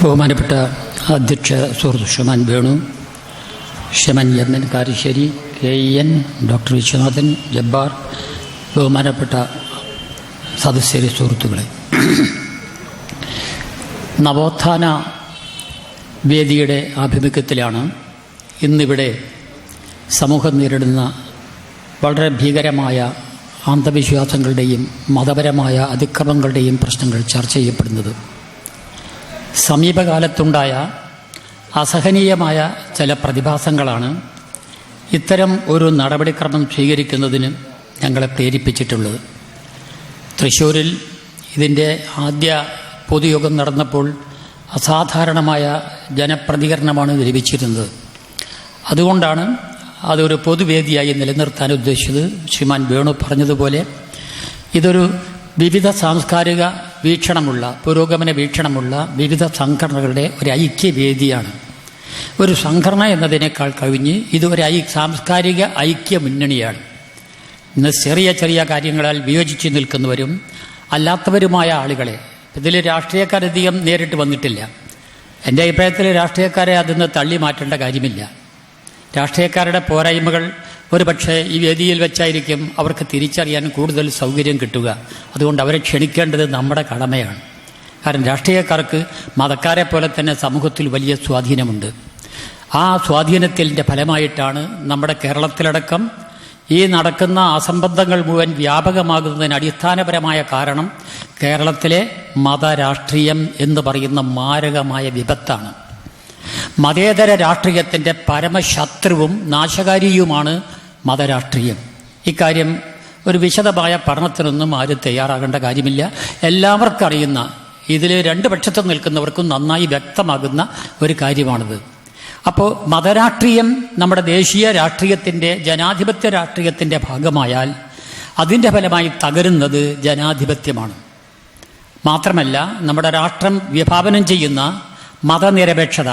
ബഹുമാനപ്പെട്ട അധ്യക്ഷ സുഹൃത്ത് Shriman Venu, Shriman M N Karassery, KN, doctor Viswanathan, Jabbar, ബഹുമാനപ്പെട്ട സദസ്യരെ, സുഹൃത്തുക്കളെ, നവോത്ഥാന വേദിയുടെ ആഭിമുഖ്യത്തിലാണ് ഇന്നിവിടെ സമൂഹം നേരിടുന്ന വളരെ ഭീകരമായ അന്ധവിശ്വാസങ്ങളുടെയും മതപരമായ അതിക്രമങ്ങളുടെയും പ്രശ്നങ്ങൾ ചർച്ച ചെയ്യപ്പെടുന്നത്. സമീപകാലത്തുണ്ടായ അസഹനീയമായ ചില പ്രതിഭാസങ്ങളാണ് ഇത്തരം ഒരു നടപടിക്രമം സ്വീകരിക്കുന്നതിന് ഞങ്ങളെ പ്രേരിപ്പിച്ചിട്ടുള്ളത്. തൃശ്ശൂരിൽ ഇതിൻ്റെ ആദ്യ പൊതുയോഗം നടന്നപ്പോൾ അസാധാരണമായ ജനപ്രതികരണമാണ് ലഭിച്ചിരുന്നത്. അതുകൊണ്ടാണ് അതൊരു പൊതുവേദിയായി നിലനിർത്താൻ ഉദ്ദേശിച്ചത്. ശ്രീമാൻ വേണു പറഞ്ഞതുപോലെ ഇതൊരു വിവിധ സാംസ്കാരിക വീക്ഷണമുള്ള, പുരോഗമന വീക്ഷണമുള്ള വിവിധ സംഘടനകളുടെ ഒരു ഐക്യവേദിയാണ്. ഒരു സംഘടന എന്നതിനേക്കാൾ കവിഞ്ഞ് ഇതൊരു സാംസ്കാരിക ഐക്യ മുന്നണിയാണ്. ഇന്ന് ചെറിയ ചെറിയ കാര്യങ്ങളാൽ വിയോജിച്ച് നിൽക്കുന്നവരും അല്ലാത്തവരുമായ ആളുകളെ, ഇതിൽ രാഷ്ട്രീയക്കാരധികം നേരിട്ട് വന്നിട്ടില്ല. എൻ്റെ അഭിപ്രായത്തിൽ രാഷ്ട്രീയക്കാരെ അതിന്ന് തള്ളി മാറ്റേണ്ട കാര്യമില്ല. രാഷ്ട്രീയക്കാരുടെ പോരായ്മകൾ ഒരു പക്ഷേ ഈ വേദിയിൽ വെച്ചായിരിക്കും അവർക്ക് തിരിച്ചറിയാൻ കൂടുതൽ സൗകര്യം കിട്ടുക. അതുകൊണ്ട് അവരെ ക്ഷണിക്കേണ്ടത് നമ്മുടെ കടമയാണ്. കാരണം രാഷ്ട്രീയക്കാർക്ക് മതക്കാരെ പോലെ തന്നെ സമൂഹത്തിൽ വലിയ സ്വാധീനമുണ്ട്. ആ സ്വാധീനത്തിൻ്റെ ഫലമായിട്ടാണ് നമ്മുടെ കേരളത്തിലടക്കം ഈ നടക്കുന്ന അസംബന്ധങ്ങൾ മുഴുവൻ വ്യാപകമാകുന്നതിന് അടിസ്ഥാനപരമായ കാരണം കേരളത്തിലെ മതരാഷ്ട്രീയം എന്ന് പറയുന്ന മാരകമായ വിപത്താണ്. മതേതര രാഷ്ട്രീയത്തിൻ്റെ പരമശത്രുവും നാശകാരിയുമാണ് മതരാഷ്ട്രീയം. ഇക്കാര്യം ഒരു വിശദമായ പഠനത്തിനൊന്നും ആരും തയ്യാറാകേണ്ട കാര്യമില്ല. എല്ലാവർക്കും അറിയുന്ന, ഇതിൽ രണ്ട് പക്ഷത്തും നിൽക്കുന്നവർക്കും നന്നായി വ്യക്തമാകുന്ന ഒരു കാര്യമാണിത്. അപ്പോൾ മതരാഷ്ട്രീയം നമ്മുടെ ദേശീയ രാഷ്ട്രീയത്തിൻ്റെ, ജനാധിപത്യ രാഷ്ട്രീയത്തിൻ്റെ ഭാഗമായാൽ അതിൻ്റെ ഫലമായി തകരുന്നത് ജനാധിപത്യമാണ്. മാത്രമല്ല നമ്മുടെ രാഷ്ട്രം വിഭാവനം ചെയ്യുന്ന മതനിരപേക്ഷത,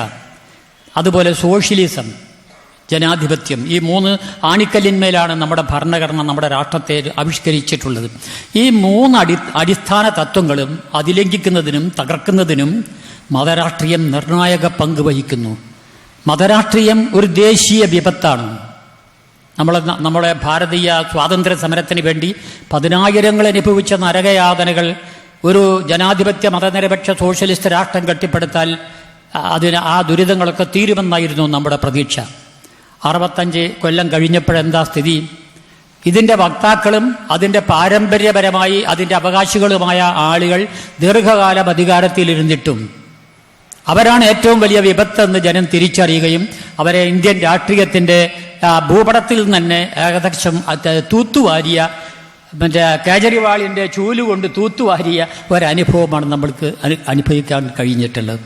അതുപോലെ സോഷ്യലിസം, ജനാധിപത്യം, ഈ മൂന്ന് ആണിക്കല്ലിന്മേലാണ് നമ്മുടെ ഭരണഘടന നമ്മുടെ രാഷ്ട്രത്തെ ആവിഷ്കരിച്ചിട്ടുള്ളത്. ഈ മൂന്ന് അടിസ്ഥാന തത്വങ്ങളും അതിലംഘിക്കുന്നതിനും തകർക്കുന്നതിനും മതരാഷ്ട്രീയം നിർണായക പങ്ക് വഹിക്കുന്നു. മതരാഷ്ട്രീയം ഒരു ദേശീയ വിപത്താണ്. നമ്മളെ ഭാരതീയ സ്വാതന്ത്ര്യ സമരത്തിന് വേണ്ടി പതിനായിരങ്ങൾ അനുഭവിച്ച നരകയാതനകൾ ഒരു ജനാധിപത്യ മതനിരപേക്ഷ സോഷ്യലിസ്റ്റ് രാഷ്ട്രം കെട്ടിപ്പടുത്താൽ ആ ദുരിതങ്ങളൊക്കെ തീരുമെന്നായിരുന്നു നമ്മുടെ പ്രതീക്ഷ. 65 കൊല്ലം കഴിഞ്ഞപ്പോഴെന്താ സ്ഥിതി? ഇതിൻ്റെ വക്താക്കളും അതിൻ്റെ പാരമ്പര്യപരമായി അതിൻ്റെ അവകാശികളുമായ ആളുകൾ ദീർഘകാലം അധികാരത്തിലിരുന്നിട്ടും അവരാണ് ഏറ്റവും വലിയ വിപത്തെന്ന് ജനം തിരിച്ചറിയുകയും അവരെ ഇന്ത്യൻ രാഷ്ട്രീയത്തിൻ്റെ ഭൂപടത്തിൽ നിന്ന് തന്നെ ഏകദേശം തൂത്തുവാരിയ, കേജ്രിവാളിൻ്റെ ചൂലുകൊണ്ട് തൂത്തുവാരിയ ഒരനുഭവമാണ് നമ്മൾക്ക് അനുഭവിക്കാൻ കഴിഞ്ഞിട്ടുള്ളത്.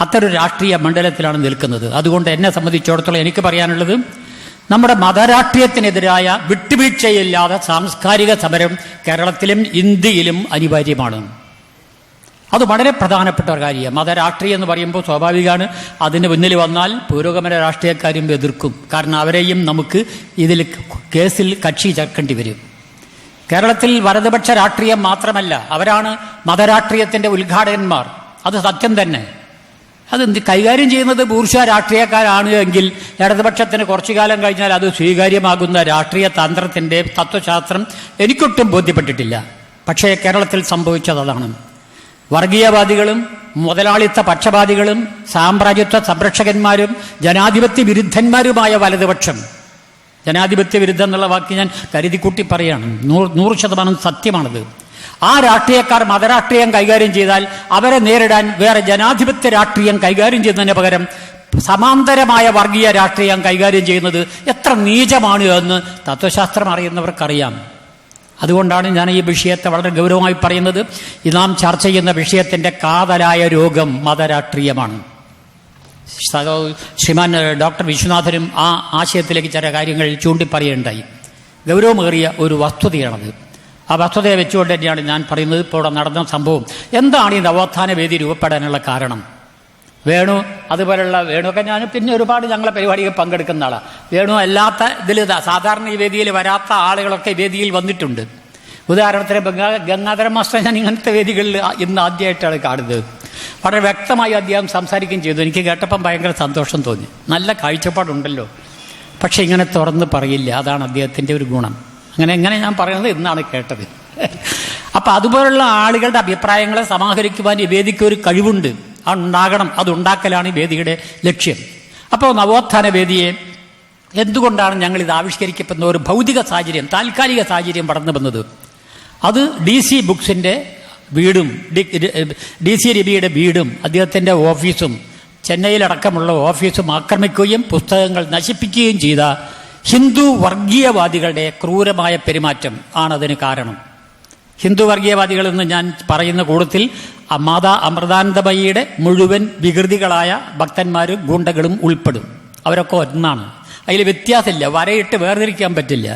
അത്തരം രാഷ്ട്രീയ മണ്ഡലത്തിലാണ് നിൽക്കുന്നത്. അതുകൊണ്ട് എന്നെ സംബന്ധിച്ചിടത്തോളം എനിക്ക് പറയാനുള്ളത്, നമ്മുടെ മതരാഷ്ട്രീയത്തിനെതിരായ വിട്ടുവീഴ്ചയില്ലാതെ സാംസ്കാരിക സമരം കേരളത്തിലും ഇന്ത്യയിലും അനിവാര്യമാണ്. അത് വളരെ പ്രധാനപ്പെട്ട ഒരു കാര്യമാണ്. മതരാഷ്ട്രീയം എന്ന് പറയുമ്പോൾ സ്വാഭാവികമാണ് അതിന് മുന്നിൽ വന്നാൽ പുരോഗമന രാഷ്ട്രീയക്കാരും എതിർക്കും. കാരണം അവരെയും നമുക്ക് ഇതിൽ കേസിൽ കക്ഷി ചേർക്കേണ്ടി വരും. കേരളത്തിൽ വലതുപക്ഷ രാഷ്ട്രീയം മാത്രമല്ല, അവരാണ് മതരാഷ്ട്രീയത്തിൻ്റെ ഉദ്ഘാടകന്മാർ. അത് സത്യം തന്നെ. അത് കൈകാര്യം ചെയ്യുന്നത് ബൂർഷ്വാ രാഷ്ട്രീയക്കാരാണ് എങ്കിൽ ഇടതുപക്ഷത്തിന് കുറച്ചു കാലം കഴിഞ്ഞാൽ അത് സ്വീകാര്യമാകുന്ന രാഷ്ട്രീയ തന്ത്രത്തിൻ്റെ തത്വശാസ്ത്രം എനിക്കൊട്ടും ബോധ്യപ്പെട്ടിട്ടില്ല. പക്ഷേ കേരളത്തിൽ സംഭവിച്ചതാണ്. വർഗീയവാദികളും മുതലാളിത്ത പക്ഷപാതികളും സാമ്രാജ്യത്വ സംരക്ഷകന്മാരും ജനാധിപത്യ വിരുദ്ധന്മാരുമായ വലതുപക്ഷം, ജനാധിപത്യ വിരുദ്ധം എന്നുള്ള വാക്ക് ഞാൻ കരുതിക്കൂട്ടി പറയുകയാണ്, 100% സത്യമാണത്. ആ രാഷ്ട്രീയക്കാർ മതരാഷ്ട്രീയം കൈകാര്യം ചെയ്താൽ അവരെ നേരിടാൻ വേറെ ജനാധിപത്യ രാഷ്ട്രീയം കൈകാര്യം ചെയ്യുന്നതിന് പകരം സമാന്തരമായ വർഗീയ രാഷ്ട്രീയം കൈകാര്യം ചെയ്യുന്നത് എത്ര നീചമാണ് എന്ന് തത്വശാസ്ത്രം അറിയുന്നവർക്കറിയാം. അതുകൊണ്ടാണ് ഞാൻ ഈ വിഷയത്തെ വളരെ ഗൗരവമായി പറയുന്നത്. നാം ചർച്ച ചെയ്യുന്ന വിഷയത്തിൻ്റെ കാതലായ രോഗം മതരാഷ്ട്രീയമാണ്. ശ്രീമാൻ ഡോക്ടർ വിശ്വനാഥനും ആ ആശയത്തിലേക്ക് ചില കാര്യങ്ങൾ ചൂണ്ടിപ്പറയുകയുണ്ടായി. ഗൗരവമേറിയ ഒരു വസ്തുതയാണത്. ആ വസ്തുതയെ വെച്ചുകൊണ്ട് തന്നെയാണ് ഞാൻ പറയുന്നത്. ഇപ്പോൾ ഇവിടെ നടന്ന സംഭവം എന്താണ് ഈ നവോത്ഥാന വേദി രൂപപ്പെടാനുള്ള കാരണം? വേണു അതുപോലുള്ള വേണുവൊക്കെ ഞാൻ പിന്നെ ഒരുപാട് ഞങ്ങളെ പരിപാടികൾ പങ്കെടുക്കുന്ന ആളാണ്. വേണു അല്ലാത്ത ഇതിൽ സാധാരണ ഈ വേദിയിൽ വരാത്ത ആളുകളൊക്കെ വേദിയിൽ വന്നിട്ടുണ്ട്. ഉദാഹരണത്തിന് ഗംഗാധര മാസ്റ്റർ ഞാൻ ഇങ്ങനത്തെ വേദികളിൽ ഇന്ന് ആദ്യമായിട്ടാണ് കാണുന്നത്. വളരെ വ്യക്തമായി അദ്ദേഹം സംസാരിക്കുകയും ചെയ്തു. എനിക്ക് കേട്ടപ്പം ഭയങ്കര സന്തോഷം തോന്നി. നല്ല കാഴ്ചപ്പാടുണ്ടല്ലോ, പക്ഷെ ഇങ്ങനെ തുറന്ന് പറയില്ല. അതാണ് അദ്ദേഹത്തിൻ്റെ ഒരു ഗുണം. എങ്ങനെ ഞാൻ പറയുന്നത് എന്നാണ് കേട്ടത്. അപ്പം അതുപോലുള്ള ആളുകളുടെ അഭിപ്രായങ്ങളെ സമാഹരിക്കുവാൻ ഈ വേദിക്ക് ഒരു കഴിവുണ്ട്. അതുണ്ടാകണം, അതുണ്ടാക്കലാണ് ഈ വേദിയുടെ ലക്ഷ്യം. അപ്പോൾ നവോത്ഥാന വേദിയെ എന്തുകൊണ്ടാണ് ഞങ്ങൾ ഇത് ആവിഷ്കരിക്കപ്പെടുന്ന ഒരു ഭൗതിക സാഹചര്യം, താൽക്കാലിക സാഹചര്യം പടർന്നു വന്നത്? അത് DC ബുക്സിൻ്റെ വീടും DC രവിയുടെ വീടും അദ്ദേഹത്തിൻ്റെ ഓഫീസും ചെന്നൈയിലടക്കമുള്ള ഓഫീസും ആക്രമിക്കുകയും പുസ്തകങ്ങൾ നശിപ്പിക്കുകയും ചെയ്ത ഹിന്ദു വർഗീയവാദികളുടെ ക്രൂരമായ പെരുമാറ്റം ആണതിന് കാരണം. ഹിന്ദു വർഗീയവാദികളെന്ന് ഞാൻ പറയുന്ന കൂട്ടത്തിൽ മാതാ അമൃതാനന്ദമയിയുടെ മുഴുവൻ വികൃതികളായ ഭക്തന്മാരും ഗുണ്ടകളും ഉൾപ്പെടും. അവരൊക്കെ ഒന്നാണ്, അതിൽ വ്യത്യാസമില്ല, വരയിട്ട് വേർതിരിക്കാൻ പറ്റില്ല.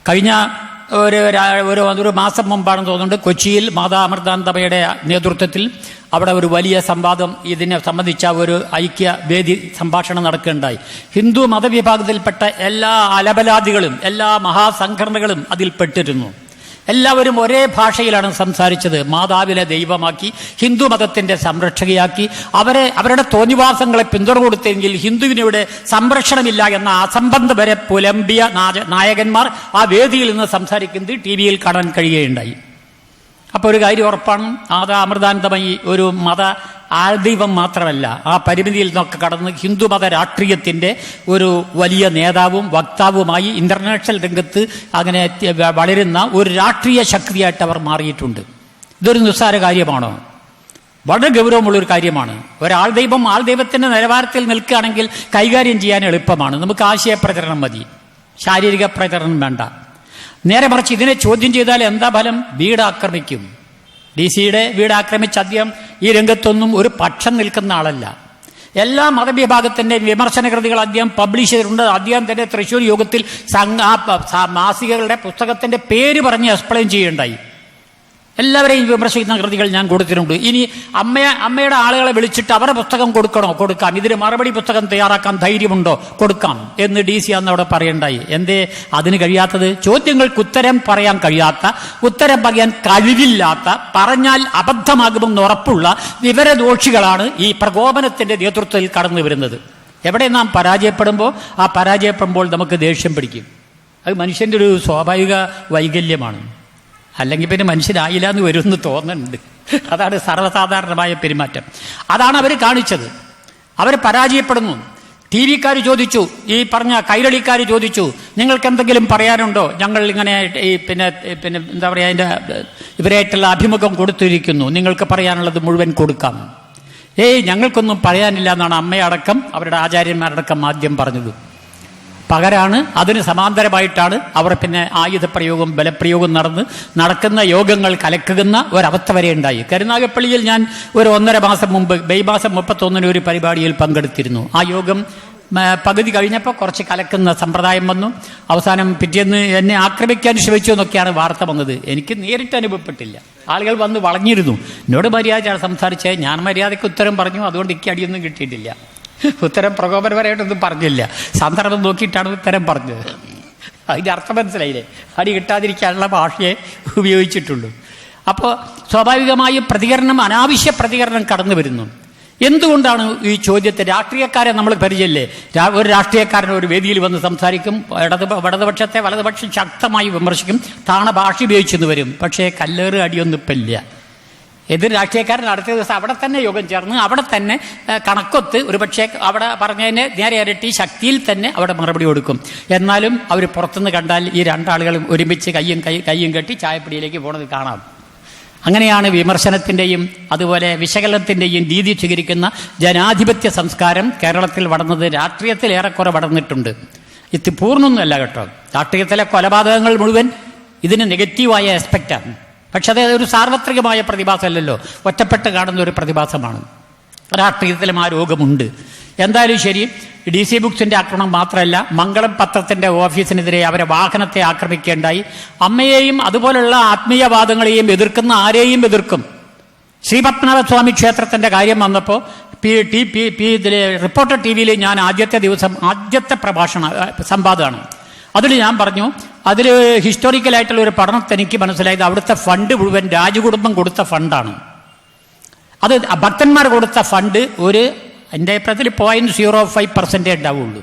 കഴിഞ്ഞ ഒരു മാസം മുമ്പാണെന്ന് തോന്നുന്നുണ്ട്, കൊച്ചിയിൽ മാതാ അമൃതാനന്ദമയുടെ നേതൃത്വത്തിൽ അവിടെ ഒരു വലിയ സംവാദം ഇതിനെ സംബന്ധിച്ച ഒരു ഐക്യ വേദി സംഭാഷണം നടക്കുകയുണ്ടായി. ഹിന്ദു മതവിഭാഗത്തിൽപ്പെട്ട എല്ലാ അലബലാദികളും എല്ലാ മഹാസംഘടനകളും അതിൽപ്പെട്ടിരുന്നു. എല്ലാവരും ഒരേ ഭാഷയിലാണ് സംസാരിച്ചത്. മാതാവിനെ ദൈവമാക്കി, ഹിന്ദു മതത്തിൻ്റെ സംരക്ഷകയാക്കി, അവരുടെ തോന്നിവാസങ്ങളെ പിന്തുണ കൊടുത്തെങ്കിൽ ഹിന്ദുവിനിവിടെ സംരക്ഷണമില്ല എന്ന അസംബന്ധ വരെ പുലമ്പിയ നായകന്മാർ ആ വേദിയിൽ നിന്ന് സംസാരിക്കുന്നത് TV-യിൽ കാണാൻ കഴിയുകയുണ്ടായി. അപ്പോൾ ഒരു കാര്യം ഉറപ്പാണ്, അമൃതാനന്ദമയി ഒരു മത ആൾദൈവം മാത്രമല്ല, ആ പരിമിതിയിൽ നിന്നൊക്കെ കടന്ന് ഹിന്ദുമത രാഷ്ട്രീയത്തിൻ്റെ ഒരു വലിയ നേതാവും വക്താവുമായി ഇന്റർനാഷണൽ രംഗത്ത് അങ്ങനെ വളരുന്ന ഒരു രാഷ്ട്രീയ ശക്തിയായിട്ട് അവർ മാറിയിട്ടുണ്ട്. ഇതൊരു നിസ്സാര കാര്യമാണോ? വളരെ ഗൗരവമുള്ളൊരു കാര്യമാണ്. ഒരാൾദൈവം ആൾദൈവത്തിൻ്റെ നിലവാരത്തിൽ നിൽക്കുകയാണെങ്കിൽ കൈകാര്യം ചെയ്യാൻ എളുപ്പമാണ്. നമുക്ക് ആശയപ്രചരണം മതി, ശാരീരിക പ്രചരണം വേണ്ട. നേരെ മറിച്ച് ഇതിനെ ചോദ്യം ചെയ്താൽ എന്താ ഫലം? വീട് ആക്രമിക്കും. DC-യുടെ വീട് ആക്രമിച്ച് അദ്ദേഹം ഈ രംഗത്തൊന്നും ഒരു പക്ഷം നിൽക്കുന്ന ആളല്ല. എല്ലാ മതവിഭാഗത്തിൻ്റെ വിമർശന കൃതികൾ അദ്ദേഹം പബ്ലിഷ് ചെയ്തിട്ടുണ്ട്. അദ്ദേഹം തന്നെ തൃശ്ശൂർ യോഗത്തിൽ മാസികകളുടെ പുസ്തകത്തിൻ്റെ പേര് പറഞ്ഞ് എക്സ്പ്ലെയിൻ ചെയ്യുകയുണ്ടായി. എല്ലാവരെയും വിമർശിക്കുന്ന കൃതികൾ ഞാൻ കൊടുത്തിട്ടുണ്ട്. ഇനി അമ്മയുടെ ആളുകളെ വിളിച്ചിട്ട് അവരുടെ പുസ്തകം കൊടുക്കാം, ഇതിന് മറുപടി പുസ്തകം തയ്യാറാക്കാൻ ധൈര്യമുണ്ടോ? കൊടുക്കാം എന്ന് DC അന്ന് അവിടെ പറയണ്ടായി. എന്തേ അതിന് കഴിയാത്തത്? ചോദ്യങ്ങൾക്ക് ഉത്തരം പറയാൻ കഴിയാത്ത, ഉത്തരം പറയാൻ കഴിവില്ലാത്ത, പറഞ്ഞാൽ അബദ്ധമാകുമെന്ന് ഉറപ്പുള്ള വിവരദോഷികളാണ് ഈ പ്രകോപനത്തിൻ്റെ നേതൃത്വത്തിൽ കടന്നു വരുന്നത്. എവിടെ നാം പരാജയപ്പെടുമ്പോൾ നമുക്ക് ദേഷ്യം പിടിക്കും. അത് മനുഷ്യൻ്റെ ഒരു സ്വാഭാവിക വൈകല്യമാണ്. അല്ലെങ്കിൽ പിന്നെ മനുഷ്യനായില്ല എന്ന് വരുമെന്ന് തോന്നുന്നുണ്ട്. അതാണ് സർവ്വസാധാരണമായ പെരുമാറ്റം. അതാണ് അവർ കാണിച്ചത്. അവർ പരാജയപ്പെടുന്നു. TV-ക്കാർ ചോദിച്ചു, ഈ പറഞ്ഞ കൈരളിക്കാർ ചോദിച്ചു, നിങ്ങൾക്ക് എന്തെങ്കിലും പറയാനുണ്ടോ? ഞങ്ങൾ ഇങ്ങനെ പിന്നെ എന്താ പറയുക, അതിൻ്റെ ഇവരായിട്ടുള്ള അഭിമുഖം കൊടുത്തിരിക്കുന്നു, നിങ്ങൾക്ക് പറയാനുള്ളത് മുഴുവൻ കൊടുക്കാം. ഞങ്ങൾക്കൊന്നും പറയാനില്ല എന്നാണ് അമ്മയടക്കം അവരുടെ ആചാര്യന്മാരടക്കം ആദ്യം പറഞ്ഞത്. പകരാണ് അതിന് സമാന്തരമായിട്ടാണ് അവർ പിന്നെ ആയുധപ്രയോഗം, ബലപ്രയോഗം നടക്കുന്ന യോഗങ്ങൾ കലക്കുന്ന ഒരവസ്ഥ വരെ ഉണ്ടായി. കരുനാഗപ്പള്ളിയിൽ ഞാൻ ഒരു 1.5 മാസം മുമ്പ് മെയ് മാസം 31 ഒരു പരിപാടിയിൽ പങ്കെടുത്തിരുന്നു. ആ യോഗം പകുതി കഴിഞ്ഞപ്പോൾ കുറച്ച് കലക്കുന്ന സമ്പ്രദായം വന്നു. അവസാനം പിറ്റേന്ന് എന്നെ ആക്രമിക്കാൻ ശ്രമിച്ചു എന്നൊക്കെയാണ് വാർത്ത വന്നത്. എനിക്ക് നേരിട്ട് അനുഭവപ്പെട്ടില്ല. ആളുകൾ വന്ന് വളഞ്ഞിരുന്നു. എന്നോട് മര്യാദയാണ് സംസാരിച്ചത്. ഞാൻ മര്യാദയ്ക്ക് ഉത്തരം പറഞ്ഞു. അതുകൊണ്ട് എനിക്ക് അടിയൊന്നും കിട്ടിയിട്ടില്ല. ഉത്തരം പ്രകോപനപരമായിട്ടൊന്നും പറഞ്ഞില്ല. സന്ദർഭം നോക്കിയിട്ടാണ് ഉത്തരം പറഞ്ഞത്. അതിൻ്റെ അർത്ഥം മനസ്സിലായില്ലേ? അടി കിട്ടാതിരിക്കാനുള്ള ഭാഷയെ ഉപയോഗിച്ചിട്ടുള്ളൂ. അപ്പോൾ സ്വാഭാവികമായും അനാവശ്യ പ്രതികരണം കടന്നു വരുന്നു. എന്തുകൊണ്ടാണ് ഈ ചോദ്യത്തെ? രാഷ്ട്രീയക്കാരെ നമ്മൾ പരിചയമില്ലേ? ഒരു രാഷ്ട്രീയക്കാരൻ ഒരു വേദിയിൽ വന്ന് സംസാരിക്കും, വലതുപക്ഷത്തെ വലതുപക്ഷം ശക്തമായി വിമർശിക്കും, താണ ഭാഷ ഉപയോഗിച്ചെന്ന് വരും. പക്ഷേ കല്ലേറ് അടിയൊന്നും ഇപ്പം ഇല്ല. എതിർ രാഷ്ട്രീയക്കാരൻ അടുത്ത ദിവസം അവിടെ തന്നെ യോഗം ചേർന്ന് അവിടെ തന്നെ കണക്കൊത്ത് ഒരുപക്ഷെ അവിടെ പറഞ്ഞതിന് നേരെ ഇരട്ടി ശക്തിയിൽ തന്നെ അവിടെ മറുപടി കൊടുക്കും. എന്നാലും അവർ പുറത്തുനിന്ന് കണ്ടാൽ ഈ രണ്ടാളുകളും ഒരുമിച്ച് കയ്യും കെട്ടി ചായപ്പിടിയിലേക്ക് പോണത് കാണാം. അങ്ങനെയാണ് വിമർശനത്തിൻ്റെയും അതുപോലെ വിശകലനത്തിൻ്റെയും രീതി സ്വീകരിക്കുന്ന ജനാധിപത്യ സംസ്കാരം കേരളത്തിൽ വളർന്നത്. രാഷ്ട്രീയത്തിൽ ഏറെക്കുറെ വളർന്നിട്ടുണ്ട്. ഇത് പൂർണ്ണമൊന്നുമല്ല കേട്ടോ. രാഷ്ട്രീയത്തിലെ കൊലപാതകങ്ങൾ മുഴുവൻ ഇതിന് നെഗറ്റീവായ ആസ്പെക്റ്റാണ്. പക്ഷെ അത് ഒരു സാർവത്രികമായ പ്രതിഭാസമല്ലല്ലോ, ഒറ്റപ്പെട്ട് കാണുന്ന ഒരു പ്രതിഭാസമാണ്. രാഷ്ട്രീയത്തിലും ആ രോഗമുണ്ട്. എന്തായാലും ശരി, DC ബുക്സിൻ്റെ ആക്രമണം മാത്രമല്ല, മംഗളം പത്രത്തിൻ്റെ ഓഫീസിനെതിരെ അവരെ വാഹനത്തെ ആക്രമിക്കേണ്ടായി. അമ്മയെയും അതുപോലുള്ള ആത്മീയവാദങ്ങളെയും എതിർക്കുന്ന ആരെയും എതിർക്കും. ശ്രീപത്മനാഭസ്വാമി ക്ഷേത്രത്തിൻ്റെ കാര്യം വന്നപ്പോൾ റിപ്പോർട്ടർ TV-യിൽ ഞാൻ ആദ്യത്തെ സംവാദമാണ്. അതിൽ ഞാൻ പറഞ്ഞു, അതിൽ ഹിസ്റ്റോറിക്കലായിട്ടുള്ള ഒരു പഠനത്തെ എനിക്ക് മനസ്സിലായത് അവിടുത്തെ ഫണ്ട് മുഴുവൻ രാജകുടുംബം കൊടുത്ത ഫണ്ടാണ്. അത് ഭക്തന്മാർ കൊടുത്ത ഫണ്ട് എൻ്റെ അഭിപ്രായത്തിൽ 0.05% ഉണ്ടാവുള്ളൂ.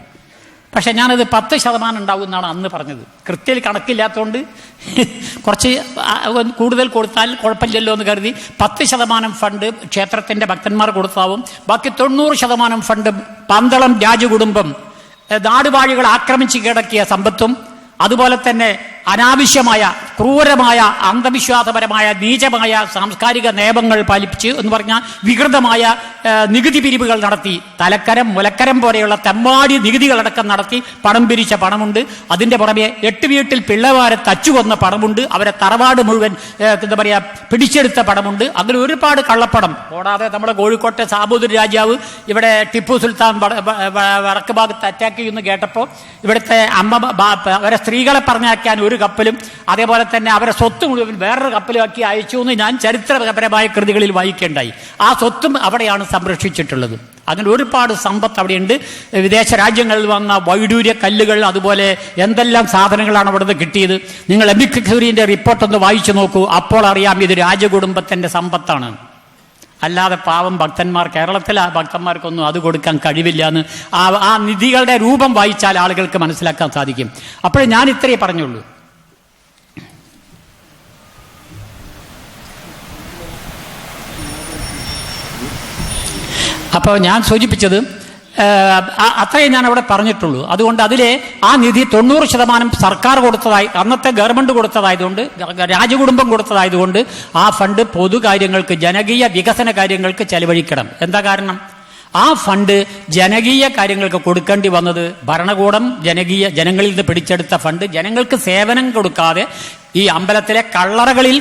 പക്ഷെ ഞാനത് 10% ഉണ്ടാവും എന്നാണ് അന്ന് പറഞ്ഞത്. കൃത്യത്തിൽ കണക്കില്ലാത്തതുകൊണ്ട് കുറച്ച് കൂടുതൽ കൊടുത്താൽ കുഴപ്പമില്ലല്ലോ എന്ന് കരുതി 10% ഫണ്ട് ക്ഷേത്രത്തിൻ്റെ ഭക്തന്മാർ കൊടുത്താവും. ബാക്കി 90% ഫണ്ട് പന്തളം രാജകുടുംബം നാടുവാഴികൾ ആക്രമിച്ച് കീഴടക്കിയ സമ്പത്തും അതുപോലെ തന്നെ അനാവശ്യമായ ക്രൂരമായ അന്ധവിശ്വാസപരമായ നീചമായ സാംസ്കാരിക നിയമങ്ങൾ പാലിപ്പിച്ച് എന്ന് പറഞ്ഞാൽ വികൃതമായ നികുതി പിരിവുകൾ നടത്തി, തലക്കരം മുലക്കരം പോലെയുള്ള തെമ്മാടി നികുതികളടക്കം നടത്തി പണം പിരിച്ച പണമുണ്ട്. അതിൻ്റെ പുറമെ 8 വീട്ടിൽ പിള്ളമാരെ തച്ചുകൊന്ന പണമുണ്ട്. അവരെ തറവാട് മുഴുവൻ എന്താ പറയുക പിടിച്ചെടുത്ത പണമുണ്ട്. അങ്ങനെ ഒരുപാട് കള്ളപ്പണം. കൂടാതെ നമ്മുടെ കോഴിക്കോട്ടെ സാമൂതിരി രാജാവ് ഇവിടെ ടിപ്പു സുൽത്താൻ വടക്ക് ഭാഗത്ത് അറ്റാക്ക് ചെയ്യുമെന്ന് കേട്ടപ്പോൾ ഇവിടുത്തെ അവരെ സ്ത്രീകളെ പറഞ്ഞയക്കാൻ ഒരു കപ്പലും അതേപോലെ തന്നെ അവരെ സ്വത്ത് മുഴുവൻ വേറൊരു കപ്പലുമാക്കി അയച്ചു എന്ന് ഞാൻ ചരിത്രപരമായ കൃതികളിൽ വായിക്കേണ്ടായി. ആ സ്വത്തും അവിടെയാണ് സംരക്ഷിച്ചിട്ടുള്ളത്. അങ്ങനെ ഒരുപാട് സമ്പത്ത് അവിടെയുണ്ട്. വിദേശ രാജ്യങ്ങളിൽ വന്ന വൈഡൂര്യ കല്ലുകൾ അതുപോലെ എന്തെല്ലാം സാധനങ്ങളാണ് അവിടുന്ന് കിട്ടിയത്. നിങ്ങൾ എമിക് സൂര്യൻ്റെ റിപ്പോർട്ടൊന്ന് വായിച്ചു നോക്കൂ. അപ്പോൾ അറിയാം ഇത് രാജകുടുംബത്തിൻ്റെ സമ്പത്താണ്. അല്ലാതെ പാവം ഭക്തന്മാർ, കേരളത്തിലെ ഭക്തന്മാർക്കൊന്നും അത് കൊടുക്കാൻ കഴിവില്ല എന്ന് ആ നിധികളുടെ രൂപം വായിച്ചാൽ ആളുകൾക്ക് മനസ്സിലാക്കാൻ സാധിക്കും. അപ്പോൾ ഞാൻ ഇത്രയേ പറഞ്ഞുള്ളൂ. അപ്പോൾ ഞാൻ സൂചിപ്പിച്ചത് അത്രയും ഞാൻ അവിടെ പറഞ്ഞിട്ടുള്ളൂ. അതുകൊണ്ട് അതിലെ ആ നിധി 90% സർക്കാർ കൊടുത്തതായി, അന്നത്തെ ഗവൺമെന്റ് കൊടുത്തതായതുകൊണ്ട്, രാജകുടുംബം കൊടുത്തതായതുകൊണ്ട് ആ ഫണ്ട് പൊതുകാര്യങ്ങൾക്ക്, ജനകീയ വികസന കാര്യങ്ങൾക്ക് ചെലവഴിക്കണം. എന്താ കാരണം? ആ ഫണ്ട് ജനകീയ കാര്യങ്ങൾക്ക് കൊടുക്കേണ്ടി വന്നത് ഭരണകൂടം ജനങ്ങളിൽ നിന്ന് പിടിച്ചെടുത്ത ഫണ്ട് ജനങ്ങൾക്ക് സേവനം കൊടുക്കാതെ ഈ അമ്പലത്തിലെ കള്ളറകളിൽ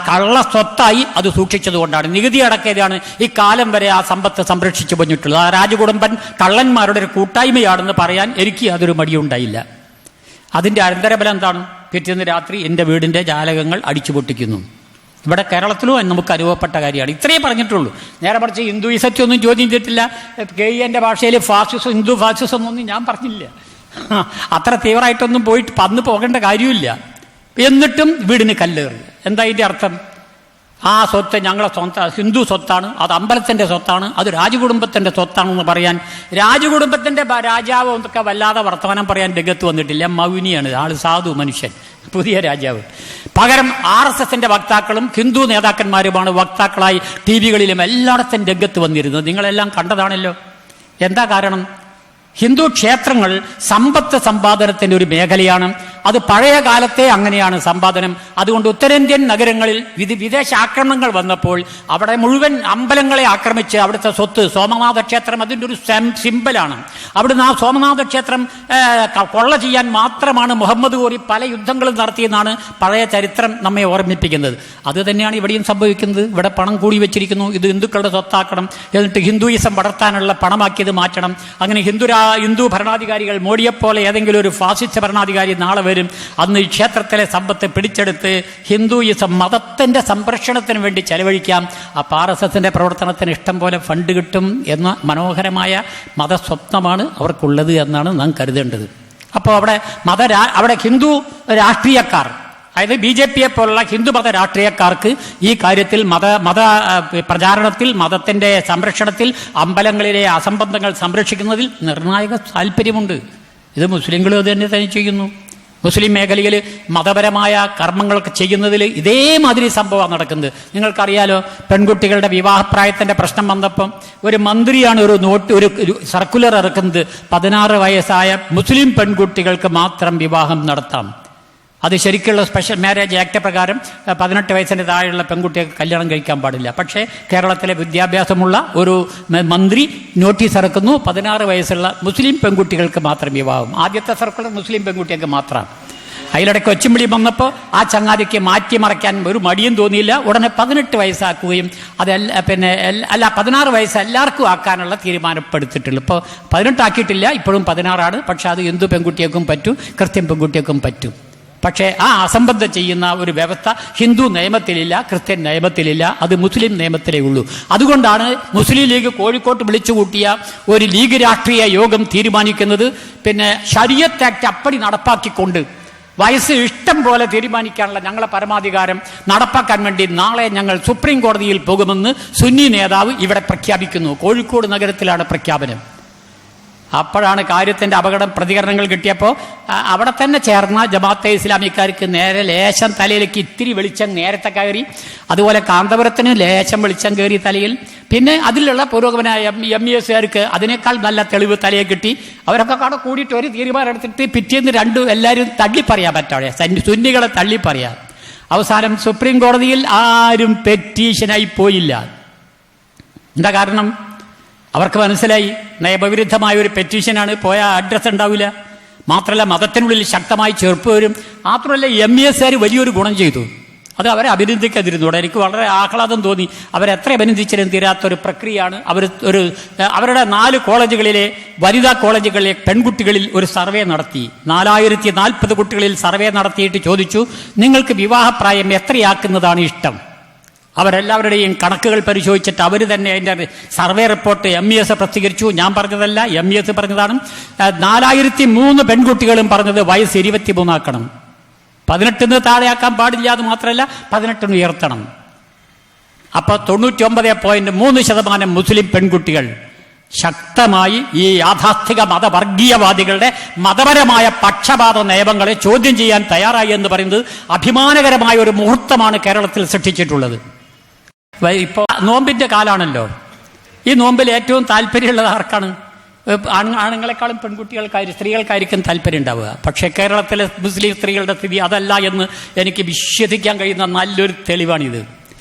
കള്ള സ്വത്തായി അത് സൂക്ഷിച്ചതുകൊണ്ടാണ്. നികുതി അടക്കിയതാണ് ഈ കാലം വരെ ആ സമ്പത്ത് സംരക്ഷിച്ചു പോന്നിട്ടുള്ളത്. ആ രാജകുടുംബൻ കള്ളന്മാരുടെ ഒരു കൂട്ടായ്മയാണെന്ന് പറയാൻ എനിക്ക് യാതൊരു മടിയുണ്ടായില്ല. അതിൻ്റെ അനന്തരഫലം എന്താണ്? പിറ്റേന്ന് രാത്രി എൻ്റെ വീടിൻ്റെ ജാലകങ്ങൾ അടിച്ചു പൊട്ടിക്കുന്നു. ഇവിടെ കേരളത്തിലും നമുക്ക് അനുഭവപ്പെട്ട കാര്യമാണ്. ഇത്രയേ പറഞ്ഞിട്ടുള്ളൂ. നേരെ മറിച്ച് ഹിന്ദുയിസത്തെ ഒന്നും ചോദ്യം ചെയ്തിട്ടില്ല. KEന്റെ ഭാഷയിൽ ഫാസിസം, ഹിന്ദു ഫാസിസം ഒന്നും ഞാൻ പറഞ്ഞില്ല. അത്ര തീവ്രമായിട്ടൊന്നും അന്ന് പോകേണ്ട കാര്യമില്ല. എന്നിട്ടും വീടിന് കല്ലേറി. എന്താ ഇതിൻ്റെ അർത്ഥം? ആ സ്വത്ത് ഞങ്ങളെ സ്വന്തം ഹിന്ദു സ്വത്താണ്, അത് അമ്പലത്തിൻ്റെ സ്വത്താണ്, അത് രാജകുടുംബത്തിൻ്റെ സ്വത്താണെന്ന് പറയാൻ രാജകുടുംബത്തിൻ്റെ രാജാവ് എന്നൊക്കെ വല്ലാതെ വർത്തമാനം പറയാൻ രംഗത്ത് വന്നിട്ടില്ല. മൗനിയാണ് ആൾ, സാധു മനുഷ്യൻ, പുതിയ രാജാവ്. പകരം RSSന്റെ വക്താക്കളും ഹിന്ദു നേതാക്കന്മാരുമാണ് വക്താക്കളായി TV-കളിലും എല്ലായിടത്തും രംഗത്ത് വന്നിരുന്നത്. നിങ്ങളെല്ലാം കണ്ടതാണല്ലോ. എന്താ കാരണം? ഹിന്ദു ക്ഷേത്രങ്ങൾ സമ്പത്ത് സമ്പാദനത്തിൻ്റെ ഒരു മേഖലയാണ്. അത് പഴയ കാലത്തെ അങ്ങനെയാണ് സമ്പാദനം. അതുകൊണ്ട് ഉത്തരേന്ത്യൻ നഗരങ്ങളിൽ വിദേശ ആക്രമണങ്ങൾ വന്നപ്പോൾ അവിടെ മുഴുവൻ അമ്പലങ്ങളെ ആക്രമിച്ച് അവിടുത്തെ സ്വത്ത്, സോമനാഥ ക്ഷേത്രം അതിൻ്റെ ഒരു സിമ്പലാണ്. അവിടുന്ന് ആ സോമനാഥ ക്ഷേത്രം കൊള്ള ചെയ്യാൻ മാത്രമാണ് മുഹമ്മദ് ഗോറി പല യുദ്ധങ്ങളും നടത്തിയെന്നാണ് പഴയ ചരിത്രം നമ്മെ ഓർമ്മിപ്പിക്കുന്നത്. അത് തന്നെയാണ് ഇവിടെയും സംഭവിക്കുന്നത്. ഇവിടെ പണം കൂടി വെച്ചിരിക്കുന്നു, ഇത് ഹിന്ദുക്കളുടെ സ്വത്താക്കണം, എന്നിട്ട് ഹിന്ദുയിസം വളർത്താനുള്ള പണമാക്കിയത് മാറ്റണം. അങ്ങനെ ഹിന്ദു ഭരണാധികാരികൾ, മോഡിയെപ്പോലെ ഏതെങ്കിലും ഒരു ഫാസിസ്റ്റ് ഭരണാധികാരി നാളെ വരും, അന്ന് ഈ ക്ഷേത്രത്തിലെ സമ്പത്ത് പിടിച്ചെടുത്ത് ഹിന്ദുയിസം മതത്തിന്റെ സംരക്ഷണത്തിന് വേണ്ടി ചെലവഴിക്കാം. അപ്പോൾ RSSന്റെ പ്രവർത്തനത്തിന് ഇഷ്ടം പോലെ ഫണ്ട് കിട്ടും എന്ന മനോഹരമായ മതസ്വപ്നമാണ് അവർക്കുള്ളത് എന്നാണ് നാം കരുതേണ്ടത്. അപ്പോൾ അവിടെ ഹിന്ദു രാഷ്ട്രീയക്കാർ, അതായത് BJPയെ പോലുള്ള ഹിന്ദുമത രാഷ്ട്രീയക്കാർക്ക് ഈ കാര്യത്തിൽ മത പ്രചാരണത്തിൽ, മതത്തിൻ്റെ സംരക്ഷണത്തിൽ, അമ്പലങ്ങളിലെ അസംബന്ധങ്ങൾ സംരക്ഷിക്കുന്നതിൽ നിർണായക താല്പര്യമുണ്ട്. ഇത് മുസ്ലിങ്ങളും അത് തന്നെ ചെയ്യുന്നു. മുസ്ലിം മേഖലയിൽ മതപരമായ കർമ്മങ്ങളൊക്കെ ചെയ്യുന്നതിൽ ഇതേമാതിരി സംഭവമാണ് നടക്കുന്നത്. നിങ്ങൾക്കറിയാലോ, പെൺകുട്ടികളുടെ വിവാഹപ്രായത്തിൻ്റെ പ്രശ്നം വന്നപ്പം ഒരു മന്ത്രിയാണ് ഒരു സർക്കുലർ ഇറക്കുന്നത്, 16 വയസ്സായ മുസ്ലിം പെൺകുട്ടികൾക്ക് മാത്രം വിവാഹം നടത്താം. അത് ശരിക്കുള്ള സ്പെഷ്യൽ മാരേജ് ആക്ട് പ്രകാരം 18 വയസ്സിന് താഴെയുള്ള പെൺകുട്ടികൾക്ക് കല്യാണം കഴിക്കാൻ പാടില്ല. പക്ഷേ കേരളത്തിലെ വിദ്യാഭ്യാസമുള്ള ഒരു മന്ത്രി നോട്ടീസ് ഇറക്കുന്നു, 16 വയസ്സുള്ള മുസ്ലിം പെൺകുട്ടികൾക്ക് മാത്രം വിവാഹം. ആദ്യത്തെ സർക്കുലർ മുസ്ലിം പെൺകുട്ടികൾക്ക് മാത്രമാണ്. അതിലിടയ്ക്ക് ഒച്ചുംവിളി വന്നപ്പോൾ ആ ചങ്ങാതിക്ക് മാറ്റിമറയ്ക്കാൻ ഒരു മടിയും തോന്നിയില്ല. ഉടനെ 18 വയസ്സാക്കുകയും 16 വയസ്സ് എല്ലാവർക്കും ആക്കാനുള്ള തീരുമാനപ്പെടുത്തിയിട്ടുള്ളൂ. ഇപ്പോൾ 18 ആക്കിയിട്ടില്ല, ഇപ്പോഴും 16 ആണ്. പക്ഷെ അത് ഹിന്ദു പെൺകുട്ടികൾക്കും പറ്റും, ക്രിസ്ത്യൻ പെൺകുട്ടികൾക്കും പറ്റും. പക്ഷേ ആ അസംബന്ധം ചെയ്യുന്ന ഒരു വ്യവസ്ഥ ഹിന്ദു നിയമത്തിലില്ല, ക്രിസ്ത്യൻ നിയമത്തിലില്ല, അത് മുസ്ലിം നിയമത്തിലേ ഉള്ളൂ. അതുകൊണ്ടാണ് മുസ്ലിം ലീഗ് കോഴിക്കോട്ട് വിളിച്ചുകൂട്ടിയ ഒരു ലീഗ് രാഷ്ട്രീയ യോഗം തീരുമാനിക്കുന്നത്, ശരീഅത്ത് ആക്ട് അപ്പടി നടപ്പാക്കിക്കൊണ്ട് വയസ്സ് ഇഷ്ടം പോലെ തീരുമാനിക്കാനുള്ള ഞങ്ങളെ പരമാധികാരം നടപ്പാക്കാൻ വേണ്ടി നാളെ ഞങ്ങൾ സുപ്രീം കോടതിയിൽ പോകുമെന്ന് സുന്നി നേതാവ് ഇവിടെ പ്രഖ്യാപിക്കുന്നു. കോഴിക്കോട് നഗരത്തിലാണ് പ്രഖ്യാപനം. അപ്പോഴാണ് കാര്യത്തിൻ്റെ പ്രതികരണങ്ങൾ കിട്ടിയപ്പോൾ അവിടെ തന്നെ ചേർന്ന ജമാഅത്തെ ഇസ്ലാമിക്കാർക്ക് നേരെ ലേശം തലയിലേക്ക് ഇത്തിരി വെളിച്ചം നേരത്തെ കയറി. അതുപോലെ കാന്തപുരത്തിന് ലേശം വെളിച്ചം കയറി തലയിൽ. പിന്നെ അതിലുള്ള പുരോഗമനായ MESകാർക്ക് അതിനേക്കാൾ നല്ല തെളിവ് തലയെ കിട്ടി. അവരൊക്കെ അവിടെ കൂടിയിട്ട് ഒരു തീരുമാനം എടുത്തിട്ട് പിറ്റേന്ന് എല്ലാവരും തള്ളിപ്പറയാൻ പറ്റാതെ സുന്നികളെ തള്ളിപ്പറയാം. അവസാനം സുപ്രീം കോടതിയിൽ ആരും പെറ്റീഷനായി പോയില്ല. എന്താ കാരണം? അവർക്ക് മനസ്സിലായി നിയമവിരുദ്ധമായ ഒരു പെറ്റീഷനാണ്, പോയ അഡ്രസ് ഉണ്ടാവില്ല. മാത്രമല്ല മതത്തിനുള്ളിൽ ശക്തമായി ചെറുപ്പ് വരും. മാത്രമല്ല MESകാർ വലിയൊരു ഗുണം ചെയ്തു. അത് അവരെ അഭിനന്ദിക്കാതിരുന്നു. എനിക്ക് വളരെ ആഹ്ലാദം തോന്നി. അവരെത്ര അഭിനന്ദിച്ചാലും തീരാത്തൊരു പ്രക്രിയയാണ്. അവരുടെ 4 കോളേജുകളിലെ വനിതാ കോളേജുകളിലെ പെൺകുട്ടികളിൽ ഒരു സർവേ നടത്തി. 4040 കുട്ടികളിൽ സർവേ നടത്തിയിട്ട് ചോദിച്ചു, നിങ്ങൾക്ക് വിവാഹപ്രായം എത്രയാക്കുന്നതാണ് ഇഷ്ടം? അവരെല്ലാവരുടെയും കണക്കുകൾ പരിശോധിച്ചിട്ട് അവർ തന്നെ അതിൻ്റെ സർവേ റിപ്പോർട്ട് MES പ്രസിദ്ധീകരിച്ചു. ഞാൻ പറഞ്ഞതല്ല, MES പറഞ്ഞതാണ്. 4003 പെൺകുട്ടികളും പറഞ്ഞത് വയസ്സ് 23 ആക്കണം, 18 താഴെയാക്കാൻ പാടില്ല. അത് മാത്രമല്ല 18 ഉയർത്തണം. അപ്പോൾ 99.3% മുസ്ലിം പെൺകുട്ടികൾ ശക്തമായി ഈ യാഥാസ്ഥിക മതവർഗീയവാദികളുടെ മതപരമായ പക്ഷപാത നിയമങ്ങളെ ചോദ്യം ചെയ്യാൻ തയ്യാറായി എന്ന് പറയുന്നത് അഭിമാനകരമായ ഒരു മുഹൂർത്തമാണ് കേരളത്തിൽ സൃഷ്ടിച്ചിട്ടുള്ളത്. ഇപ്പോൾ നോമ്പിന്റെ കാലാണല്ലോ. ഈ നോമ്പിൽ ഏറ്റവും താല്പര്യമുള്ളത് ആർക്കാണ്? ആണുങ്ങളെക്കാളും സ്ത്രീകൾക്കായിരിക്കും താല്പര്യം ഉണ്ടാവുക. പക്ഷേ കേരളത്തിലെ മുസ്ലിം സ്ത്രീകളുടെ സ്ഥിതി അതല്ല എന്ന് എനിക്ക് വിശ്വസിക്കാൻ കഴിയുന്ന നല്ലൊരു തെളിവാണിത്.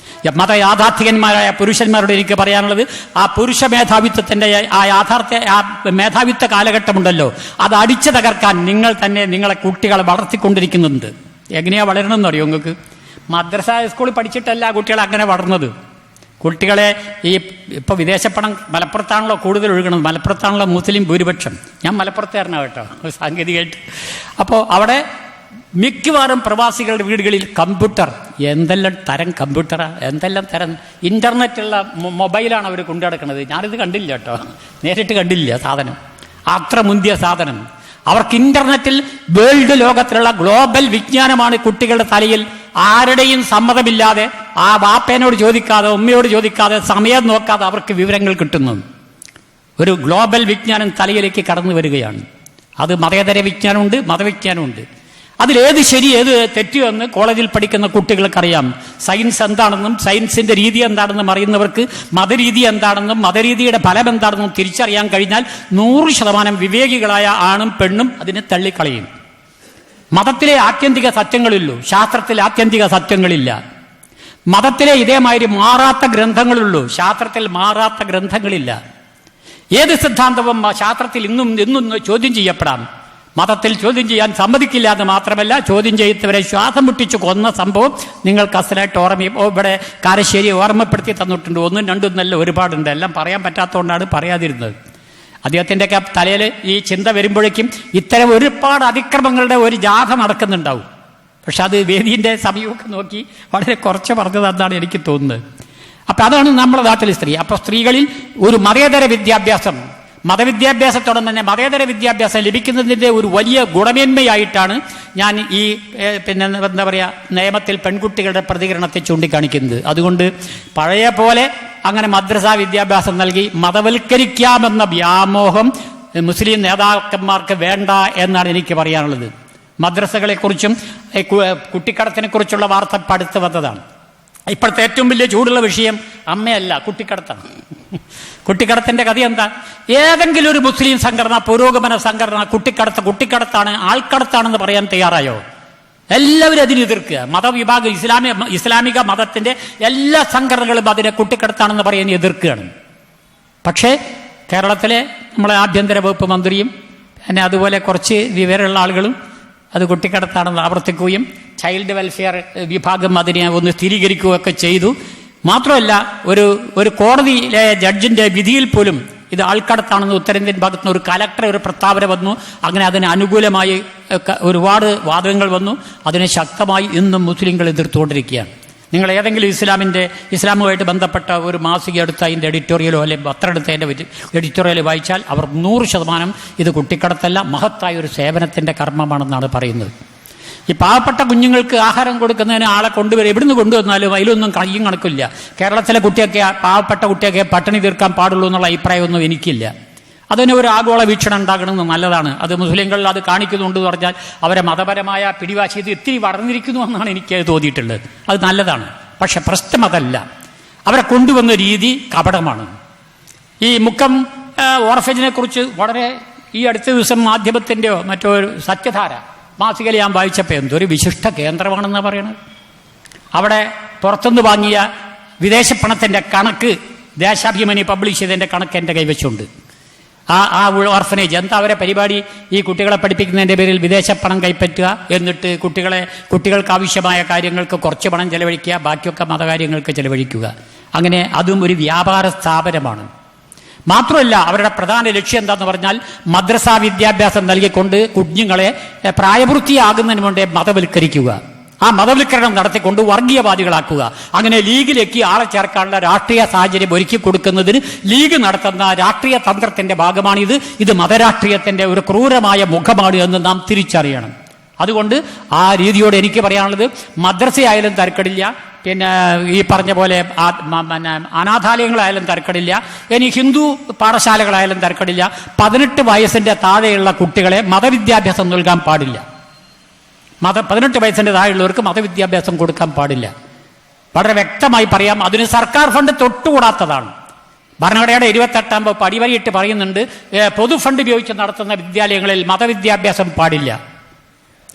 മതയാഥാർത്ഥികന്മാരായ പുരുഷന്മാരോട് എനിക്ക് പറയാനുള്ളത്, ആ പുരുഷ മേധാവിത്വത്തിന്റെ ആ മേധാവിത്വ കാലഘട്ടമുണ്ടല്ലോ, അത് അടിച്ചു തകർക്കാൻ നിങ്ങൾ തന്നെ നിങ്ങളെ കുട്ടികളെ വളർത്തിക്കൊണ്ടിരിക്കുന്നുണ്ട്. എങ്ങനെയാ വളരണമെന്ന് അറിയോ നിങ്ങൾക്ക്? മദ്രസ സ്കൂളിൽ പഠിച്ചിട്ടല്ല കുട്ടികളെ അങ്ങനെ വളർന്നത്. കുട്ടികളെ ഇപ്പോൾ വിദേശപ്പണം മലപ്പുറത്താണല്ലോ കൂടുതൽ ഒഴുകണത്. മലപ്പുറത്താണല്ലോ മുസ്ലിം ഭൂരിപക്ഷം. ഞാൻ മലപ്പുറത്തുകാരനാണ് കേട്ടോ, സാങ്കേതികമായിട്ട്. അപ്പോൾ അവിടെ മിക്കവാറും പ്രവാസികളുടെ വീടുകളിൽ കമ്പ്യൂട്ടർ, എന്തെല്ലാം തരം കമ്പ്യൂട്ടറാ, എന്തെല്ലാം തരം ഇന്റർനെറ്റുള്ള മൊബൈലാണ് അവർ കൊണ്ടു നടക്കുന്നത്. ഞാനിത് കണ്ടില്ല കേട്ടോ, നേരിട്ട് കണ്ടില്ല. സാധനം അത്ര മുന്തിയ സാധനം. അവർക്ക് ഇന്റർനെറ്റിൽ വേൾഡ് ലോകത്തിലുള്ള ഗ്ലോബൽ വിജ്ഞാനമാണ് കുട്ടികളുടെ തലയിൽ. ആരുടെയും സമ്മതമില്ലാതെ, ആ ബാപ്പേനോട് ചോദിക്കാതെ, ഉമ്മയോട് ചോദിക്കാതെ, സമയം നോക്കാതെ അവർക്ക് വിവരങ്ങൾ കിട്ടുന്നു. ഒരു ഗ്ലോബൽ വിജ്ഞാനം തലയിലേക്ക് കടന്നു വരികയാണ്. അത് മതേതര വിജ്ഞാനമുണ്ട്, മതവിജ്ഞാനമുണ്ട്. അതിലേത് ശരി ഏത് തെറ്റ് എന്ന് കോളേജിൽ പഠിക്കുന്ന കുട്ടികൾക്കറിയാം. സയൻസ് എന്താണെന്നും സയൻസിന്റെ രീതി എന്താണെന്നും അറിയുന്നവർക്ക് മതരീതി എന്താണെന്നും മതരീതിയുടെ ഫലം എന്താണെന്നും തിരിച്ചറിയാൻ കഴിഞ്ഞാൽ 100% വിവേകികളായ ആണും പെണ്ണും അതിനെ തള്ളിക്കളയും. മതത്തിലെ ആത്യന്തിക സത്യങ്ങളുള്ളൂ, ശാസ്ത്രത്തിൽ ആത്യന്തിക സത്യങ്ങളില്ല. മതത്തിലെ ഇതേമാതിരി മാറാത്ത ഗ്രന്ഥങ്ങളുള്ളൂ, ശാസ്ത്രത്തിൽ മാറാത്ത ഗ്രന്ഥങ്ങളില്ല. ഏത് സിദ്ധാന്തവും ശാസ്ത്രത്തിൽ ഇന്നും ചോദ്യം ചെയ്യപ്പെടാം. മതത്തിൽ ചോദ്യം ചെയ്യാൻ സമ്മതിക്കില്ല എന്ന് മാത്രമല്ല, ചോദ്യം ചെയ്തവരെ ശ്വാസം മുട്ടിച്ച് കൊന്ന സംഭവം നിങ്ങൾക്ക് അസലായിട്ട് ഇവിടെ കാരശ്ശേരി ഓർമ്മപ്പെടുത്തി തന്നിട്ടുണ്ട്. 1, 2 എന്നല്ല, ഒരുപാടുണ്ട്. എല്ലാം പറയാൻ പറ്റാത്തതുകൊണ്ടാണ് പറയാതിരുന്നത്. അദ്ദേഹത്തിൻ്റെയൊക്കെ തലയിൽ ഈ ചിന്ത വരുമ്പോഴേക്കും ഇത്തരം ഒരുപാട് അതിക്രമങ്ങളുടെ ഒരു ജാഥ നടക്കുന്നുണ്ടാവും. പക്ഷെ അത് വേദിൻ്റെ സമയമൊക്കെ നോക്കി വളരെ കുറച്ച് പറഞ്ഞതെന്നാണ് എനിക്ക് തോന്നുന്നത്. അപ്പം അതാണ് നമ്മുടെ നാട്ടിലെ സ്ത്രീ. അപ്പോൾ സ്ത്രീകളിൽ ഒരു മതേതര വിദ്യാഭ്യാസം, മതവിദ്യാഭ്യാസത്തോടെ തന്നെ മതേതര വിദ്യാഭ്യാസം ലഭിക്കുന്നതിൻ്റെ ഒരു വലിയ ഗുണമേന്മയായിട്ടാണ് ഞാൻ ഈ എന്താ പറയുക നിയമത്തിൽ പെൺകുട്ടികളുടെ പ്രതികരണത്തെ ചൂണ്ടിക്കാണിക്കുന്നത്. അതുകൊണ്ട് പഴയ പോലെ അങ്ങനെ മദ്രസ വിദ്യാഭ്യാസം നൽകി മതവൽക്കരിക്കാമെന്ന വ്യാമോഹം മുസ്ലിം നേതാക്കന്മാർക്ക് വേണ്ട എന്നാണ് എനിക്ക് പറയാനുള്ളത്. മദ്രസകളെക്കുറിച്ചും കുട്ടിക്കടത്തിനെ കുറിച്ചുള്ള വാർത്ത അടുത്ത് വന്നതാണ്. ഇപ്പോഴത്തെ ഏറ്റവും വലിയ ചൂടുള്ള വിഷയം അമ്മയല്ല, കുട്ടിക്കടത്താണ്. കുട്ടിക്കടത്തിന്റെ കഥ എന്താ? ഏതെങ്കിലും ഒരു മുസ്ലിം സംഘടന, പുരോഗമന സംഘടന കുട്ടിക്കടത്താണ്, ആൾക്കടത്താണെന്ന് പറയാൻ തയ്യാറായോ? എല്ലാവരും അതിനെ എതിർക്കുക. മതവിഭാഗം ഇസ്ലാമിക മതത്തിന്റെ എല്ലാ സംഘടനകളും അതിനെ കുട്ടിക്കടത്താണെന്ന് പറയാൻ എതിർക്കുകയാണ്. പക്ഷേ കേരളത്തിലെ നമ്മളെ ആഭ്യന്തര വകുപ്പ് മന്ത്രിയും പിന്നെ അതുപോലെ കുറച്ച് വിവരമുള്ള ആളുകളും അത് കുട്ടിക്കടത്താണെന്ന് ആവർത്തിക്കുകയും ചൈൽഡ് വെൽഫെയർ വിഭാഗം അതിനെ ഒന്ന് സ്ഥിരീകരിക്കുകയൊക്കെ ചെയ്തു. മാത്രമല്ല ഒരു കോടതിയിലെ ജഡ്ജിന്റെ വിധിയിൽ പോലും ഇത് ആൾക്കടത്താണെന്ന് ഉത്തരേന്ത്യൻ ഭാഗത്ത് നിന്ന് ഒരു കലക്ടർ ഒരു പ്രസ്താവന വന്നു. അങ്ങനെ അതിന് അനുകൂലമായി ഒരുപാട് വാദങ്ങൾ വന്നു. അതിനെ ശക്തമായി ഇന്നും മുസ്ലിങ്ങൾ എതിർത്തുകൊണ്ടിരിക്കുകയാണ്. നിങ്ങൾ ഏതെങ്കിലും ഇസ്ലാമുമായിട്ട് ബന്ധപ്പെട്ട ഒരു മാസിക എടുത്ത് അതിൻ്റെ എഡിറ്റോറിയലോ അല്ലെങ്കിൽ പത്രം എടുത്ത് അതിൻ്റെ എഡിറ്റോറിയൽ വായിച്ചാൽ അവർ 100% ഇത് കുട്ടിക്കടത്തല്ല, മഹത്തായ ഒരു സേവനത്തിൻ്റെ കർമ്മമാണെന്നാണ് പറയുന്നത്. ഈ പാവപ്പെട്ട കുഞ്ഞുങ്ങൾക്ക് ആഹാരം കൊടുക്കുന്നതിന് ആളെ കൊണ്ടുവരും, എവിടുന്ന് കൊണ്ടുവന്നാലും അതിലൊന്നും കയ്യും കണക്കില്ല. കേരളത്തിലെ കുട്ടിയൊക്കെ പാവപ്പെട്ട കുട്ടിയൊക്കെ പട്ടിണി തീർക്കാൻ പാടുള്ളൂ എന്നുള്ള അഭിപ്രായമൊന്നും എനിക്കില്ല. അതിന് ഒരു ആഗോള വീക്ഷണം ഉണ്ടാകണമെന്ന് നല്ലതാണ്. അത് മുസ്ലിങ്ങളിൽ അത് കാണിക്കുന്നുണ്ട് എന്ന് പറഞ്ഞാൽ അവരെ മതപരമായ പിടിവാശി ഇത് ഇത്തിരി വളർന്നിരിക്കുന്നു എന്നാണ് എനിക്ക് തോന്നിയിട്ടുള്ളത്. അത് നല്ലതാണ്. പക്ഷെ പ്രശ്നം അതല്ല, അവരെ കൊണ്ടുവന്ന രീതി കപടമാണ്. ഈ മുക്കം ഓർഫേജിനെ കുറിച്ച് വളരെ ഈ അടുത്ത ദിവസം മാധ്യമത്തിൻ്റെയോ മറ്റോ ഒരു സത്യധാര മാസികയിൽ ഞാൻ വായിച്ചപ്പോൾ എന്തൊരു വിശിഷ്ട കേന്ദ്രമാണെന്നാണ് പറയണത്. അവിടെ പുറത്തുനിന്ന് വാങ്ങിയ വിദേശ പണത്തിൻ്റെ കണക്ക് ദേശാഭിമാനി പബ്ലിഷ് ചെയ്തതിൻ്റെ കണക്ക് എൻ്റെ കൈവശമുണ്ട്. ആ ഓർഫനേജ് എന്താ അവരെ പരിപാടി? ഈ കുട്ടികളെ പഠിപ്പിക്കുന്നതിൻ്റെ പേരിൽ വിദേശ പണം കൈപ്പറ്റുക, എന്നിട്ട് കുട്ടികൾക്ക് ആവശ്യമായ കാര്യങ്ങൾക്ക് കുറച്ച് പണം ചെലവഴിക്കുക, ബാക്കിയൊക്കെ മതകാര്യങ്ങൾക്ക് ചെലവഴിക്കുക. അങ്ങനെ അതും ഒരു വ്യാപാര സ്ഥാപനമാണ്. മാത്രമല്ല അവരുടെ പ്രധാന ലക്ഷ്യം എന്താന്ന് പറഞ്ഞാൽ മദ്രസ വിദ്യാഭ്യാസം നൽകിക്കൊണ്ട് കുഞ്ഞുങ്ങളെ പ്രായപൂർത്തിയാകുന്നതിന് മുമ്പേ മതവൽക്കരിക്കുക, ആ മതവൽക്കരണം നടത്തിക്കൊണ്ട് വർഗീയവാദികളാക്കുക. അങ്ങനെ ലീഗിലേക്ക് ആളെ ചേർക്കാനുള്ള രാഷ്ട്രീയ സാഹചര്യം ഒരുക്കി കൊടുക്കുന്നതിന് ലീഗ് നടത്തുന്ന രാഷ്ട്രീയ തന്ത്രത്തിന്റെ ഭാഗമാണിത്. ഇത് മതരാഷ്ട്രീയത്തിന്റെ ഒരു ക്രൂരമായ മുഖമാണ് എന്ന് നാം തിരിച്ചറിയണം. അതുകൊണ്ട് ആ രീതിയോട് എനിക്ക് പറയാനുള്ളത്, മദ്രസയായാലും തരക്കടില്ല, പിന്നെ ഈ പറഞ്ഞ പോലെ അനാഥാലയങ്ങളായാലും തരക്കടില്ല, ഇനി ഹിന്ദു പാഠശാലകളായാലും തരക്കടില്ല. 18 വയസ്സിന്റെ താഴെയുള്ള കുട്ടികളെ മതവിദ്യാഭ്യാസം നൽകാൻ പാടില്ല. 18 വയസ്സിന്റെ താഴെയുള്ളവർക്ക് മതവിദ്യാഭ്യാസം കൊടുക്കാൻ പാടില്ല. വളരെ വ്യക്തമായി പറയാം. അതിന് സർക്കാർ ഫണ്ട് തൊട്ടുകൂടാത്തതാണ്. ഭരണഘടനയുടെ 28-ാം വകുപ്പ് അടിവരയിട്ട് പറയുന്നുണ്ട്, പൊതു ഫണ്ട് ഉപയോഗിച്ച് നടത്തുന്ന വിദ്യാലയങ്ങളിൽ മതവിദ്യാഭ്യാസം പാടില്ല.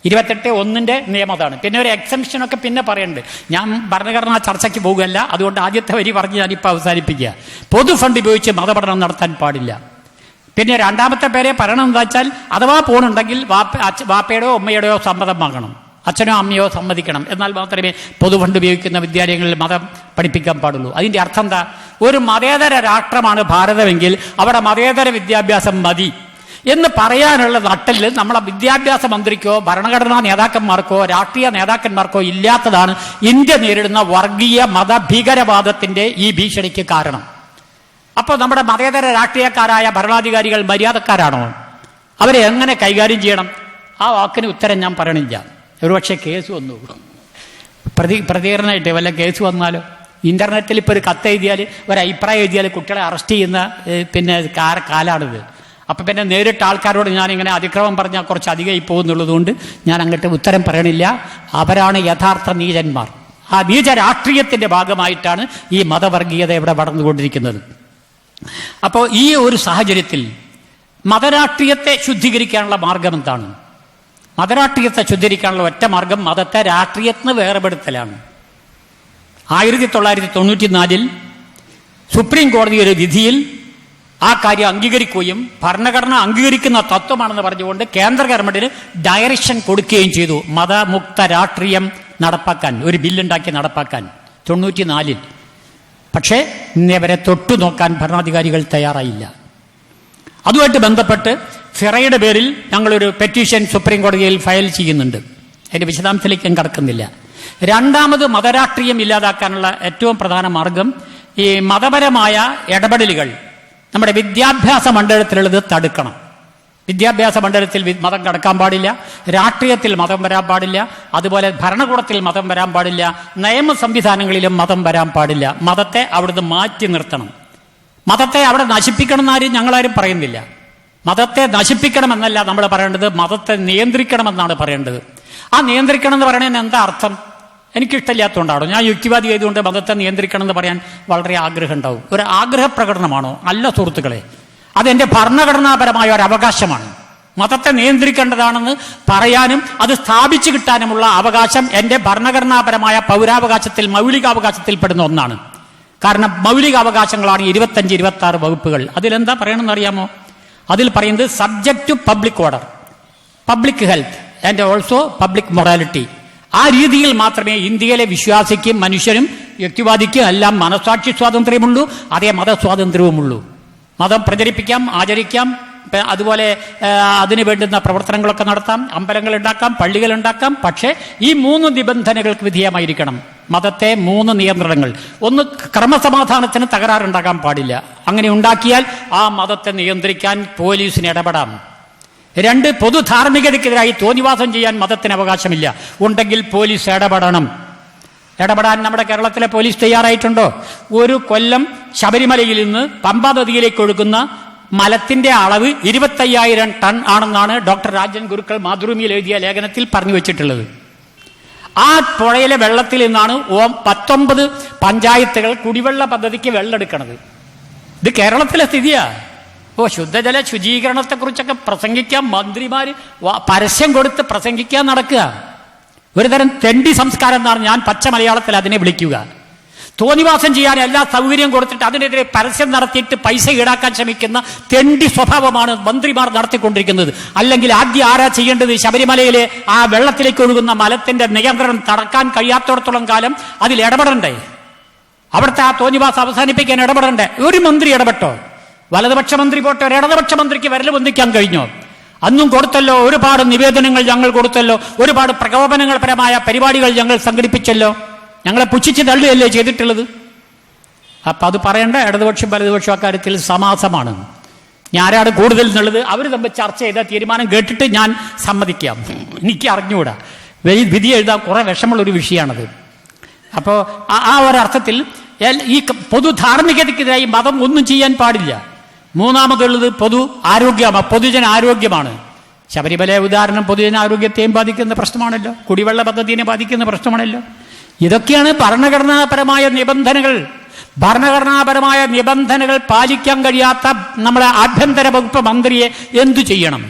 28(1) നിയമതാണ്. പിന്നെ ഒരു എക്സംഷനൊക്കെ പിന്നെ പറയുന്നുണ്ട്. ഞാൻ ഭരണഘടനാ ചർച്ചയ്ക്ക് പോകുകയല്ല, അതുകൊണ്ട് ആദ്യത്തെ വരി പറഞ്ഞ് ഞാനിപ്പോൾ അവസാനിപ്പിക്കുക. പൊതു ഫണ്ട് ഉപയോഗിച്ച് മതപഠനം നടത്താൻ പാടില്ല. പിന്നെ രണ്ടാമത്തെ പേരെ പറയണം എന്താ വെച്ചാൽ, അഥവാ പോണുണ്ടെങ്കിൽ വാപ്പയുടെയോ ഉമ്മയുടെയോ സമ്മതം വാങ്ങണം, അച്ഛനോ അമ്മയോ സമ്മതിക്കണം. എന്നാൽ മാത്രമേ പൊതു ഫണ്ട് ഉപയോഗിക്കുന്ന വിദ്യാലയങ്ങളിൽ മതം പഠിപ്പിക്കാൻ പാടുള്ളൂ. അതിൻ്റെ അർത്ഥം എന്താ? ഒരു മതേതര രാഷ്ട്രമാണ് ഭാരതമെങ്കിൽ അവിടെ മതേതര വിദ്യാഭ്യാസം മതി എന്ന് പറയാനുള്ള നട്ടല് നമ്മളെ വിദ്യാഭ്യാസ മന്ത്രിക്കോ ഭരണഘടനാ നേതാക്കന്മാർക്കോ രാഷ്ട്രീയ നേതാക്കന്മാർക്കോ ഇല്ലാത്തതാണ് ഇന്ത്യ നേരിടുന്ന വർഗീയ മതഭീകരവാദത്തിന്റെ ഈ ഭീഷണിക്ക് കാരണം. അപ്പോൾ നമ്മുടെ മതേതര രാഷ്ട്രീയക്കാരായ ഭരണാധികാരികൾ മര്യാദക്കാരാണോ? അവരെ എങ്ങനെ കൈകാര്യം ചെയ്യണം? ആ വാക്കിന് ഉത്തരം ഞാൻ പറയണില്ല. ഒരുപക്ഷെ കേസ് വന്നു, പ്രതികരണമായിട്ട് വല്ല കേസ് വന്നാലോ? ഇന്റർനെറ്റിൽ ഇപ്പോൾ ഒരു കത്ത് എഴുതിയാൽ, ഒരു അഭിപ്രായം എഴുതിയാൽ കുട്ടികളെ അറസ്റ്റ് ചെയ്യുന്ന പിന്നെ കാലാണിത്. അപ്പം പിന്നെ നേരിട്ട് ആൾക്കാരോട് ഞാനിങ്ങനെ അതിക്രമം പറഞ്ഞാൽ കുറച്ച് അധികമായി പോകുന്നുള്ളതുകൊണ്ട് ഞാൻ അങ്ങോട്ട് ഉത്തരം പറയണില്ല. അവരാണ് യഥാർത്ഥ നീചന്മാർ. ആ നീച രാഷ്ട്രീയത്തിൻ്റെ ഭാഗമായിട്ടാണ് ഈ മതവർഗീയത ഇവിടെ വളർന്നുകൊണ്ടിരിക്കുന്നത്. അപ്പോൾ ഈ ഒരു സാഹചര്യത്തിൽ മതരാഷ്ട്രീയത്തെ ശുദ്ധീകരിക്കാനുള്ള മാർഗം എന്താണ്? മതരാഷ്ട്രീയത്തെ ശുദ്ധീകരിക്കാനുള്ള ഒറ്റ മാർഗം മതത്തെ രാഷ്ട്രീയത്തിന് വേർപെടുത്തലാണ്. 1994 സുപ്രീം കോടതി ഒരു വിധിയിൽ ആ കാര്യം അംഗീകരിക്കുകയും ഭരണഘടന അംഗീകരിക്കുന്ന തത്വമാണെന്ന് പറഞ്ഞുകൊണ്ട് കേന്ദ്ര ഗവൺമെന്റിന് ഡയറക്ഷൻ കൊടുക്കുകയും ചെയ്തു, മതമുക്ത രാഷ്ട്രീയം നടപ്പാക്കാൻ, ഒരു ബില്ലുണ്ടാക്കി നടപ്പാക്കാൻ 94. പക്ഷേ ഇന്നേവരെ തൊട്ടു നോക്കാൻ ഭരണാധികാരികൾ തയ്യാറായില്ല. അതുമായിട്ട് ബന്ധപ്പെട്ട് ഫിറയുടെ പേരിൽ ഞങ്ങളൊരു പെറ്റീഷൻ സുപ്രീം കോടതിയിൽ ഫയൽ ചെയ്യുന്നുണ്ട്. അതിൻ്റെ വിശദാംശത്തിലേക്ക് ഞാൻ കടക്കുന്നില്ല. രണ്ടാമത് മതരാഷ്ട്രീയം ഇല്ലാതാക്കാനുള്ള ഏറ്റവും പ്രധാന മാർഗം ഈ മതപരമായ ഇടപെടലുകൾ നമ്മുടെ വിദ്യാഭ്യാസ മണ്ഡലത്തിലുള്ളത് തടുക്കണം. വിദ്യാഭ്യാസ മണ്ഡലത്തിൽ മതം കടക്കാൻ പാടില്ല, രാഷ്ട്രീയത്തിൽ മതം വരാൻ പാടില്ല, അതുപോലെ ഭരണകൂടത്തിൽ മതം വരാൻ പാടില്ല, നിയമ സംവിധാനങ്ങളിലും മതം വരാൻ പാടില്ല. മതത്തെ അവിടുന്ന് മാറ്റി നിർത്തണം. മതത്തെ അവിടെ നശിപ്പിക്കണം എന്നാരും ഞങ്ങളാരും പറയുന്നില്ല. മതത്തെ നശിപ്പിക്കണമെന്നല്ല നമ്മൾ പറയേണ്ടത്, മതത്തെ നിയന്ത്രിക്കണമെന്നാണ് പറയേണ്ടത്. ആ നിയന്ത്രിക്കണം എന്ന് പറയുന്നതിന് എന്താ അർത്ഥം? എനിക്കിഷ്ടമില്ലാത്തതുകൊണ്ടാണോ? ഞാൻ യുക്തിവാദി ആയതുകൊണ്ട് മതത്തെ നിയന്ത്രിക്കണം എന്ന് പറയാൻ വളരെ ആഗ്രഹം ഉണ്ടാവും. ഒരു ആഗ്രഹ പ്രകടനമാണോ? അല്ല സുഹൃത്തുക്കളെ, അതെൻ്റെ ഭരണഘടനാപരമായ ഒരു അവകാശമാണ്. മതത്തെ നിയന്ത്രിക്കേണ്ടതാണെന്ന് പറയാനും അത് സ്ഥാപിച്ചു കിട്ടാനുമുള്ള അവകാശം എൻ്റെ ഭരണഘടനാപരമായ പൗരാവകാശത്തിൽ, മൗലികാവകാശത്തിൽ പെടുന്ന ഒന്നാണ്. കാരണം മൗലികാവകാശങ്ങളാണ് 25, 26 വകുപ്പുകൾ. അതിലെന്താ പറയണമെന്ന് അറിയാമോ? അതിൽ പറയുന്നത് subject to public order, public health and also public morality. ആ രീതിയിൽ മാത്രമേ ഇന്ത്യയിലെ വിശ്വാസിക്കും മനുഷ്യനും യുക്തിവാദിക്കും എല്ലാം മനസാക്ഷി സ്വാതന്ത്ര്യമുള്ളൂ, അതേ മതസ്വാതന്ത്ര്യവുമുള്ളൂ. മതം പ്രചരിപ്പിക്കാം, ആചരിക്കാം, അതുപോലെ അതിന് വേണ്ടുന്ന പ്രവർത്തനങ്ങളൊക്കെ നടത്താം, അമ്പലങ്ങൾ ഉണ്ടാക്കാം, പള്ളികൾ ഉണ്ടാക്കാം. പക്ഷേ ഈ 3 നിബന്ധനകൾക്ക് വിധേയമായിരിക്കണം. മതത്തെ 3 നിയന്ത്രണങ്ങൾ. ഒന്ന്, ക്രമസമാധാനത്തിന് തകരാറുണ്ടാകാൻ പാടില്ല. അങ്ങനെ ഉണ്ടാക്കിയാൽ ആ മതത്തെ നിയന്ത്രിക്കാൻ പോലീസിന് ഇടപെടാം. 2, പൊതു ധാർമ്മികതയ്ക്കെതിരായി തോന്നിവാസം ചെയ്യാൻ മതത്തിന് അവകാശമില്ല. ഉണ്ടെങ്കിൽ പോലീസ് ഇടപെടണം. ഇടപെടാൻ നമ്മുടെ കേരളത്തിലെ പോലീസ് തയ്യാറായിട്ടുണ്ടോ? ഒരു കൊല്ലം ശബരിമലയിൽ നിന്ന് പമ്പാ നദിയിലേക്ക് ഒഴുകുന്ന മലത്തിന്റെ അളവ് 25,000 ടൺ ആണെന്നാണ് ഡോക്ടർ രാജൻ ഗുരുക്കൾ മാതൃഭൂമിയിൽ എഴുതിയ ലേഖനത്തിൽ പറഞ്ഞു വെച്ചിട്ടുള്ളത്. ആ പുഴയിലെ വെള്ളത്തിൽ നിന്നാണ് 19 പഞ്ചായത്തുകൾ കുടിവെള്ള പദ്ധതിക്ക് വെള്ളം എടുക്കുന്നത്. ഇത് കേരളത്തിലെ സ്ഥിതിയാ. ശുദ്ധജല ശുചീകരണത്തെക്കുറിച്ചൊക്കെ പ്രസംഗിക്കാൻ മന്ത്രിമാര് പരസ്യം കൊടുത്ത് പ്രസംഗിക്കാൻ നടക്കുക. ഒരുതരം തെണ്ടി സംസ്കാരം എന്നാണ് ഞാൻ പച്ച മലയാളത്തിൽ അതിനെ വിളിക്കുക. തോന്നിവാസം ചെയ്യാൻ എല്ലാ സൗകര്യം കൊടുത്തിട്ട് അതിനെതിരെ പരസ്യം നടത്തിയിട്ട് പൈസ ഈടാക്കാൻ ശ്രമിക്കുന്ന തെണ്ടി സ്വഭാവമാണ് മന്ത്രിമാർ നടത്തിക്കൊണ്ടിരിക്കുന്നത്. അല്ലെങ്കിൽ ആദ്യം ആരാ ചെയ്യേണ്ടത്? ശബരിമലയിലെ ആ വെള്ളത്തിലേക്ക് ഒഴുകുന്ന മലത്തിന്റെ നിയന്ത്രണം തടക്കാൻ കഴിയാത്തോടത്തോളം കാലം അതിൽ ഇടപെടണ്ടേ? അവിടുത്തെ ആ തോന്നിവാസം അവസാനിപ്പിക്കാൻ ഇടപെടണ്ടേ? ഒരു മന്ത്രി ഇടപെട്ടോ? വലതുപക്ഷ മന്ത്രി പോട്ടെ, ഒരു ഇടതുപക്ഷ മന്ത്രിക്ക് വിരൽ പൊന്തിക്കാൻ കഴിഞ്ഞോ? അന്നും കൊടുത്തല്ലോ, ഒരുപാട് നിവേദനങ്ങൾ ഞങ്ങൾ കൊടുത്തല്ലോ, ഒരുപാട് പ്രകോപനപരമായ പരിപാടികൾ ഞങ്ങൾ സംഘടിപ്പിച്ചല്ലോ, ഞങ്ങളെ പുച്ഛിച്ച് തള്ളുകയല്ലേ ചെയ്തിട്ടുള്ളത്. അപ്പൊ അത് പറയേണ്ട ഇടതുപക്ഷം വലതുപക്ഷം അക്കാര്യത്തിൽ സമാസമാണ്. ഞാനാണ് കൂടുതൽ എന്നുള്ളത് അവർ തമ്മിൽ ചർച്ച ചെയ്ത തീരുമാനം കേട്ടിട്ട് ഞാൻ സമ്മതിക്കാം. എനിക്ക് അറിഞ്ഞുകൂടാ, വിധി എഴുതാൻ കുറെ വിഷമുള്ളൊരു വിഷയമാണത്. അപ്പോൾ ആ ഒരർത്ഥത്തിൽ ഈ പൊതു ധാർമ്മികതയ്ക്കെതിരായി മതം ഒന്നും ചെയ്യാൻ പാടില്ല. മൂന്നാമതുള്ളത് പൊതുജന ആരോഗ്യമാണ്. ശബരിമല ഉദാഹരണം പൊതുജന ആരോഗ്യത്തെയും ബാധിക്കുന്ന പ്രശ്നമാണല്ലോ, കുടിവെള്ള പദ്ധതിയെ ബാധിക്കുന്ന പ്രശ്നമാണല്ലോ. ഇതൊക്കെയാണ് ഭരണഘടനാപരമായ നിബന്ധനകൾ. ഭരണഘടനാപരമായ നിബന്ധനകൾ പാലിക്കാൻ കഴിയാത്ത നമ്മുടെ ആഭ്യന്തര വകുപ്പ് മന്ത്രിയെ എന്തു ചെയ്യണം?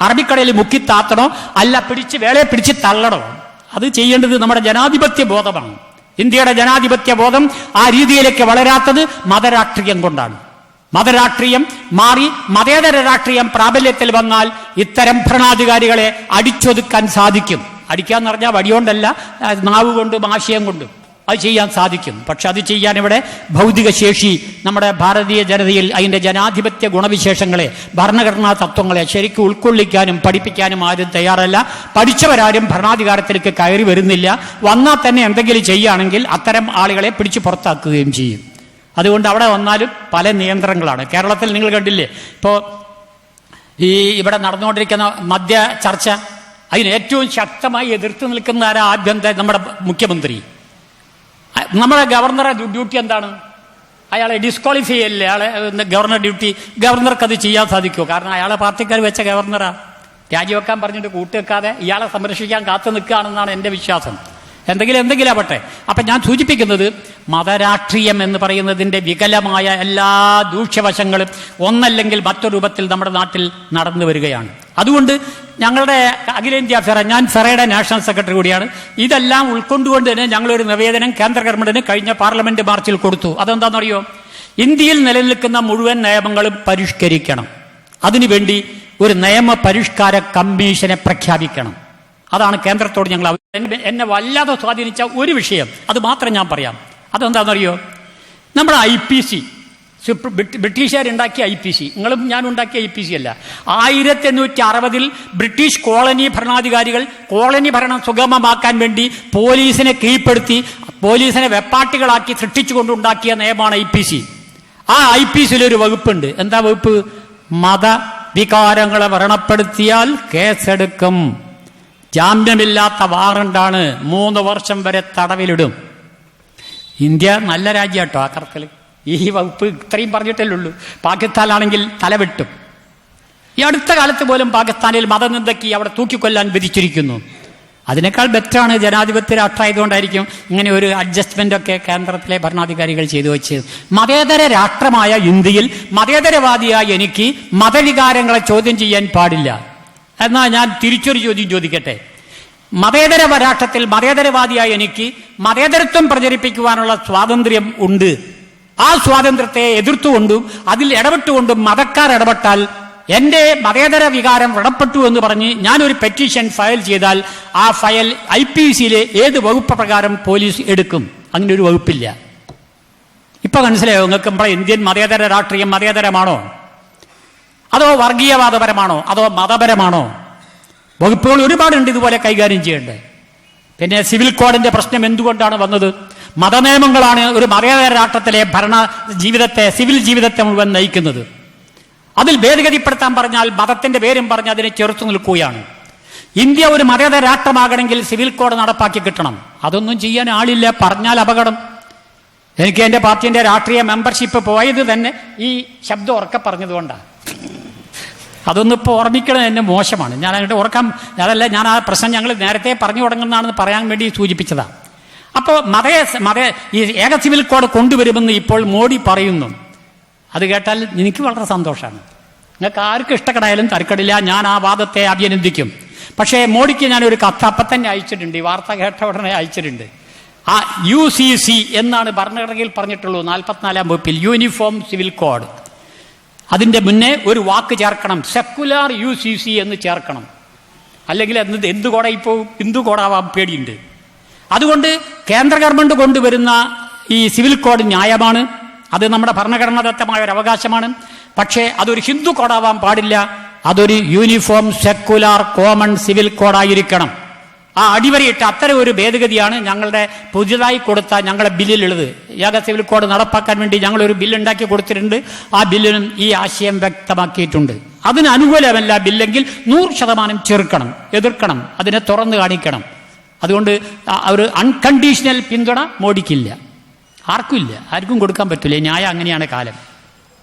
അറബിക്കടലിൽ മുക്കിത്താത്തണോ അല്ല വേളയെ പിടിച്ച് തള്ളണോ? അത് ചെയ്യേണ്ടത് നമ്മുടെ ജനാധിപത്യ ബോധമാണ്. ഇന്ത്യയുടെ ജനാധിപത്യ ബോധം ആ രീതിയിലേക്ക് വളരാത്തത് മതരാഷ്ട്രീയം കൊണ്ടാണ്. മതരാഷ്ട്രീയം മാറി മതേതര രാഷ്ട്രീയം പ്രാബല്യത്തിൽ വന്നാൽ ഇത്തരം ഭരണാധികാരികളെ അടിച്ചൊതുക്കാൻ സാധിക്കും. അടിക്കാന്ന് പറഞ്ഞാൽ വടികൊണ്ടല്ല, നാവ് കൊണ്ടും ആശയം കൊണ്ടും അത് ചെയ്യാൻ സാധിക്കും. പക്ഷെ അത് ചെയ്യാൻ ഇവിടെ ഭൗതിക ശേഷി നമ്മുടെ ഭാരതീയ ജനതയിൽ അതിൻ്റെ ജനാധിപത്യ ഗുണവിശേഷങ്ങളെ, ഭരണഘടനാ തത്വങ്ങളെ ശരിക്കും ഉൾക്കൊള്ളിക്കാനും പഠിപ്പിക്കാനും ആരും തയ്യാറല്ല. പഠിച്ചവരാരും ഭരണാധികാരത്തിലേക്ക് കയറി വരുന്നില്ല. വന്നാൽ തന്നെ എന്തെങ്കിലും ചെയ്യുകയാണെങ്കിൽ അത്തരം ആളുകളെ പിടിച്ചു പുറത്താക്കുകയും ചെയ്യും. അതുകൊണ്ട് അവിടെ വന്നാലും പല നിയന്ത്രണങ്ങളാണ്. കേരളത്തിൽ നിങ്ങൾ കണ്ടില്ലേ, ഇപ്പോൾ ഇവിടെ നടന്നുകൊണ്ടിരിക്കുന്ന മദ്യ ചർച്ച, അതിന് ഏറ്റവും ശക്തമായി എതിർത്ത് നിൽക്കുന്ന നമ്മുടെ മുഖ്യമന്ത്രി. നമ്മുടെ ഗവർണറെ ഡ്യൂട്ടി എന്താണ്? അയാളെ ഡിസ്ക്വാളിഫൈ ചെയ്യല്ലേ അയാളെ ഗവർണർ ഡ്യൂട്ടി? ഗവർണർക്ക് അത് ചെയ്യാൻ സാധിക്കുമോ? കാരണം അയാളെ പാർട്ടിക്കാർ വെച്ച ഗവർണറാ. രാജിവെക്കാൻ പറഞ്ഞിട്ട് കൂട്ടുവെക്കാതെ ഇയാളെ സംരക്ഷിക്കാൻ കാത്തു നിൽക്കുകയാണെന്നാണ് എൻ്റെ വിശ്വാസം. എന്തെങ്കിലും ആവട്ടെ. അപ്പം ഞാൻ സൂചിപ്പിക്കുന്നത് മതരാഷ്ട്രീയം എന്ന് പറയുന്നതിൻ്റെ വികലമായ എല്ലാ ദൂഷ്യവശങ്ങളും ഒന്നല്ലെങ്കിൽ മറ്റൊരു രൂപത്തിൽ നമ്മുടെ നാട്ടിൽ നടന്നു വരികയാണ്. അതുകൊണ്ട് ഞങ്ങളുടെ അഖിലേന്ത്യാ ഞാൻ ഫെറയുടെ നാഷണൽ സെക്രട്ടറി കൂടിയാണ്. ഇതെല്ലാം ഉൾക്കൊണ്ടുകൊണ്ട് തന്നെ ഞങ്ങളൊരു നിവേദനം കേന്ദ്ര ഗവൺമെന്റിന് കഴിഞ്ഞ പാർലമെന്റ് മാർച്ചിൽ കൊടുത്തു. അതെന്താണെന്നറിയോ? ഇന്ത്യയിൽ നിലനിൽക്കുന്ന മുഴുവൻ നിയമങ്ങളും പരിഷ്കരിക്കണം. അതിനുവേണ്ടി ഒരു നിയമ പരിഷ്കാര കമ്മീഷനെ പ്രഖ്യാപിക്കണം. അതാണ് കേന്ദ്രത്തോട് ഞങ്ങൾ. എന്നെ വല്ലാതെ സ്വാധീനിച്ച ഒരു വിഷയം അത് മാത്രം ഞാൻ പറയാം. അതെന്താണെന്നറിയോ? നമ്മുടെ IPC, ബ്രിട്ടീഷുകാരുണ്ടാക്കിയ IPC, നിങ്ങളും ഞാൻ ഉണ്ടാക്കിയ IPC അല്ല. 1860 ബ്രിട്ടീഷ് കോളനി ഭരണാധികാരികൾ കോളനി ഭരണം സുഗമമാക്കാൻ വേണ്ടി പോലീസിനെ കീഴ്പ്പെടുത്തി പോലീസിനെ വെപ്പാട്ടികളാക്കി സൃഷ്ടിച്ചുകൊണ്ടുണ്ടാക്കിയ നിയമമാണ് IPC. ആ IPCയിലൊരു വകുപ്പുണ്ട്. എന്താ വകുപ്പ്? മതവികാരങ്ങളെ വ്രണപ്പെടുത്തിയാൽ കേസെടുക്കും. ജാമ്യമില്ലാത്ത വാറണ്ടാണ്, 3 വർഷം വരെ തടവിലിടും. ഇന്ത്യ നല്ല രാജ്യമാട്ടോ ആ തരത്തിൽ. ഈ വകുപ്പ് ഇത്രയും പറഞ്ഞിട്ടല്ലേ ഉള്ളൂ. പാകിസ്ഥാനാണെങ്കിൽ തലവെട്ടും. ഈ അടുത്ത കാലത്ത് പോലും പാകിസ്ഥാനിൽ മതനിന്ദയ്ക്ക് അവിടെ തൂക്കിക്കൊല്ലാൻ വിധിച്ചിരിക്കുന്നു. അതിനേക്കാൾ ബെറ്ററാണ് ജനാധിപത്യ രാഷ്ട്രമായതുകൊണ്ടായിരിക്കും ഇങ്ങനെ ഒരു അഡ്ജസ്റ്റ്മെന്റ് ഒക്കെ കേന്ദ്രത്തിലെ ഭരണാധികാരികൾ ചെയ്തു വെച്ചത്. മതേതര രാഷ്ട്രമായ ഇന്ത്യയിൽ മതേതരവാദിയായ എനിക്ക് മതവികാരങ്ങളെ ചോദ്യം ചെയ്യാൻ പാടില്ല. എന്നാൽ ഞാൻ തിരിച്ചൊരു ചോദ്യം ചോദിക്കട്ടെ. മതേതര രാഷ്ട്രത്തിൽ മതേതരവാദിയായ എനിക്ക് മതേതരത്വം പ്രചരിപ്പിക്കുവാനുള്ള സ്വാതന്ത്ര്യം ഉണ്ട്. ആ സ്വാതന്ത്ര്യത്തെ എതിർത്തുകൊണ്ടും അതിൽ ഇടപെട്ടുകൊണ്ടും മതക്കാർ ഇടപെട്ടാൽ എൻ്റെ മതേതര വികാരം വ്രണപ്പെട്ടു എന്ന് പറഞ്ഞ് ഞാനൊരു പെറ്റീഷൻ ഫയൽ ചെയ്താൽ ആ ഫയൽ IPCയിലെ ഏത് വകുപ്പ് പ്രകാരം പോലീസ് എടുക്കും? അങ്ങനെ ഒരു വകുപ്പില്ല. ഇപ്പൊ മനസ്സിലായോ നിങ്ങൾക്ക്? നമ്മുടെ ഇന്ത്യൻ മതേതര രാഷ്ട്രീയം മതേതരമാണോ അതോ വർഗീയവാദപരമാണോ അതോ മതപരമാണോ? വകുപ്പുകൾ ഒരുപാടുണ്ട് ഇതുപോലെ കൈകാര്യം ചെയ്യേണ്ടത്. പിന്നെ സിവിൽ കോഡിന്റെ പ്രശ്നം എന്തുകൊണ്ടാണ് വന്നത്? മതനിയമങ്ങളാണ് ഒരു മതേതര രാഷ്ട്രത്തിലെ ഭരണ ജീവിതത്തെ, സിവിൽ ജീവിതത്തെ മുഴുവൻ നയിക്കുന്നത്. അതിൽ ഭേദഗതിപ്പെടുത്താൻ പറഞ്ഞാൽ മതത്തിന്റെ പേരും പറഞ്ഞ് അതിനെ ചെറുത്തു നിൽക്കുകയാണ്. ഇന്ത്യ ഒരു മതേതര രാഷ്ട്രമാകണമെങ്കിൽ സിവിൽ കോഡ് നടപ്പാക്കി കിട്ടണം. അതൊന്നും ചെയ്യാൻ ആളില്ല, പറഞ്ഞാൽ അപകടം. എനിക്ക് എൻ്റെ പാർട്ടിന്റെ രാഷ്ട്രീയ മെമ്പർഷിപ്പ് പോയത് തന്നെ ഈ ശബ്ദം ഉറക്കെ പറഞ്ഞതുകൊണ്ടാണ്. അതൊന്നും ഇപ്പോൾ ഓർമ്മിക്കണത് എന്നെ മോശമാണ്. ഞാൻ അങ്ങോട്ട് ഓർക്കാം, അതല്ല, ഞാൻ ആ പ്രശ്നം ഞങ്ങൾ നേരത്തെ പറഞ്ഞു തുടങ്ങുന്നതാണെന്ന് പറയാൻ വേണ്ടി സൂചിപ്പിച്ചതാണ്. അപ്പോൾ ഈ ഏക സിവിൽ കോഡ് കൊണ്ടുവരുമെന്ന് ഇപ്പോൾ മോഡി പറയുന്നു. അത് കേട്ടാൽ എനിക്ക് വളരെ സന്തോഷമാണ്. നിങ്ങൾക്ക് ആർക്കും ഇഷ്ടക്കടായാലും തരക്കടില്ല, ഞാൻ ആ വാദത്തെ അഭിനന്ദിക്കും. പക്ഷേ മോഡിക്ക് ഞാനൊരു കത്ത് അപ്പം തന്നെ അയച്ചിട്ടുണ്ട്, ഈ വാർത്ത കേട്ട ഉടനെ അയച്ചിട്ടുണ്ട്. ആ UCC എന്നാണ് ഭരണഘടനയിൽ പറഞ്ഞിട്ടുള്ളൂ, 44-ാം വകുപ്പിൽ യൂണിഫോം സിവിൽ കോഡ്. അതിൻ്റെ മുന്നേ ഒരു വാക്ക് ചേർക്കണം, സെക്കുലാർ UCC എന്ന് ചേർക്കണം. അല്ലെങ്കിൽ എന്ത് കോടായി ഇപ്പോൾ ഹിന്ദു കോടാവാൻ പേടിയുണ്ട്. അതുകൊണ്ട് കേന്ദ്ര ഗവൺമെന്റ് കൊണ്ടുവരുന്ന ഈ സിവിൽ കോഡ് ന്യായമാണ്, അത് നമ്മുടെ ഭരണഘടനാദത്തമായ ഒരു അവകാശമാണ്. പക്ഷേ അതൊരു ഹിന്ദു കോഡാവാൻ പാടില്ല, അതൊരു യൂണിഫോം സെക്കുലാർ കോമൺ സിവിൽ കോഡായിരിക്കണം. ആ അടിവരയിട്ട് അത്തരം ഒരു ഭേദഗതിയാണ് ഞങ്ങളുടെ പുതിയതായി കൊടുത്ത ഞങ്ങളുടെ ബില്ലിലുള്ളത്. ഏക സിവിൽ കോഡ് നടപ്പാക്കാൻ വേണ്ടി ഞങ്ങളൊരു ബില്ലുണ്ടാക്കി കൊടുത്തിട്ടുണ്ട്. ആ ബില്ലിനും ഈ ആശയം വ്യക്തമാക്കിയിട്ടുണ്ട്. അതിന് അനുകൂലമല്ല ബില്ലെങ്കിൽ 100% ചെറുക്കണം, എതിർക്കണം, അതിനെ തുറന്നു കാണിക്കണം. അതുകൊണ്ട് ഒരു അൺകണ്ടീഷണൽ പിന്തുണ മോഡിക്കില്ല, ആർക്കും കൊടുക്കാൻ പറ്റില്ല. ന്യായം അങ്ങനെയാണ് കാലം.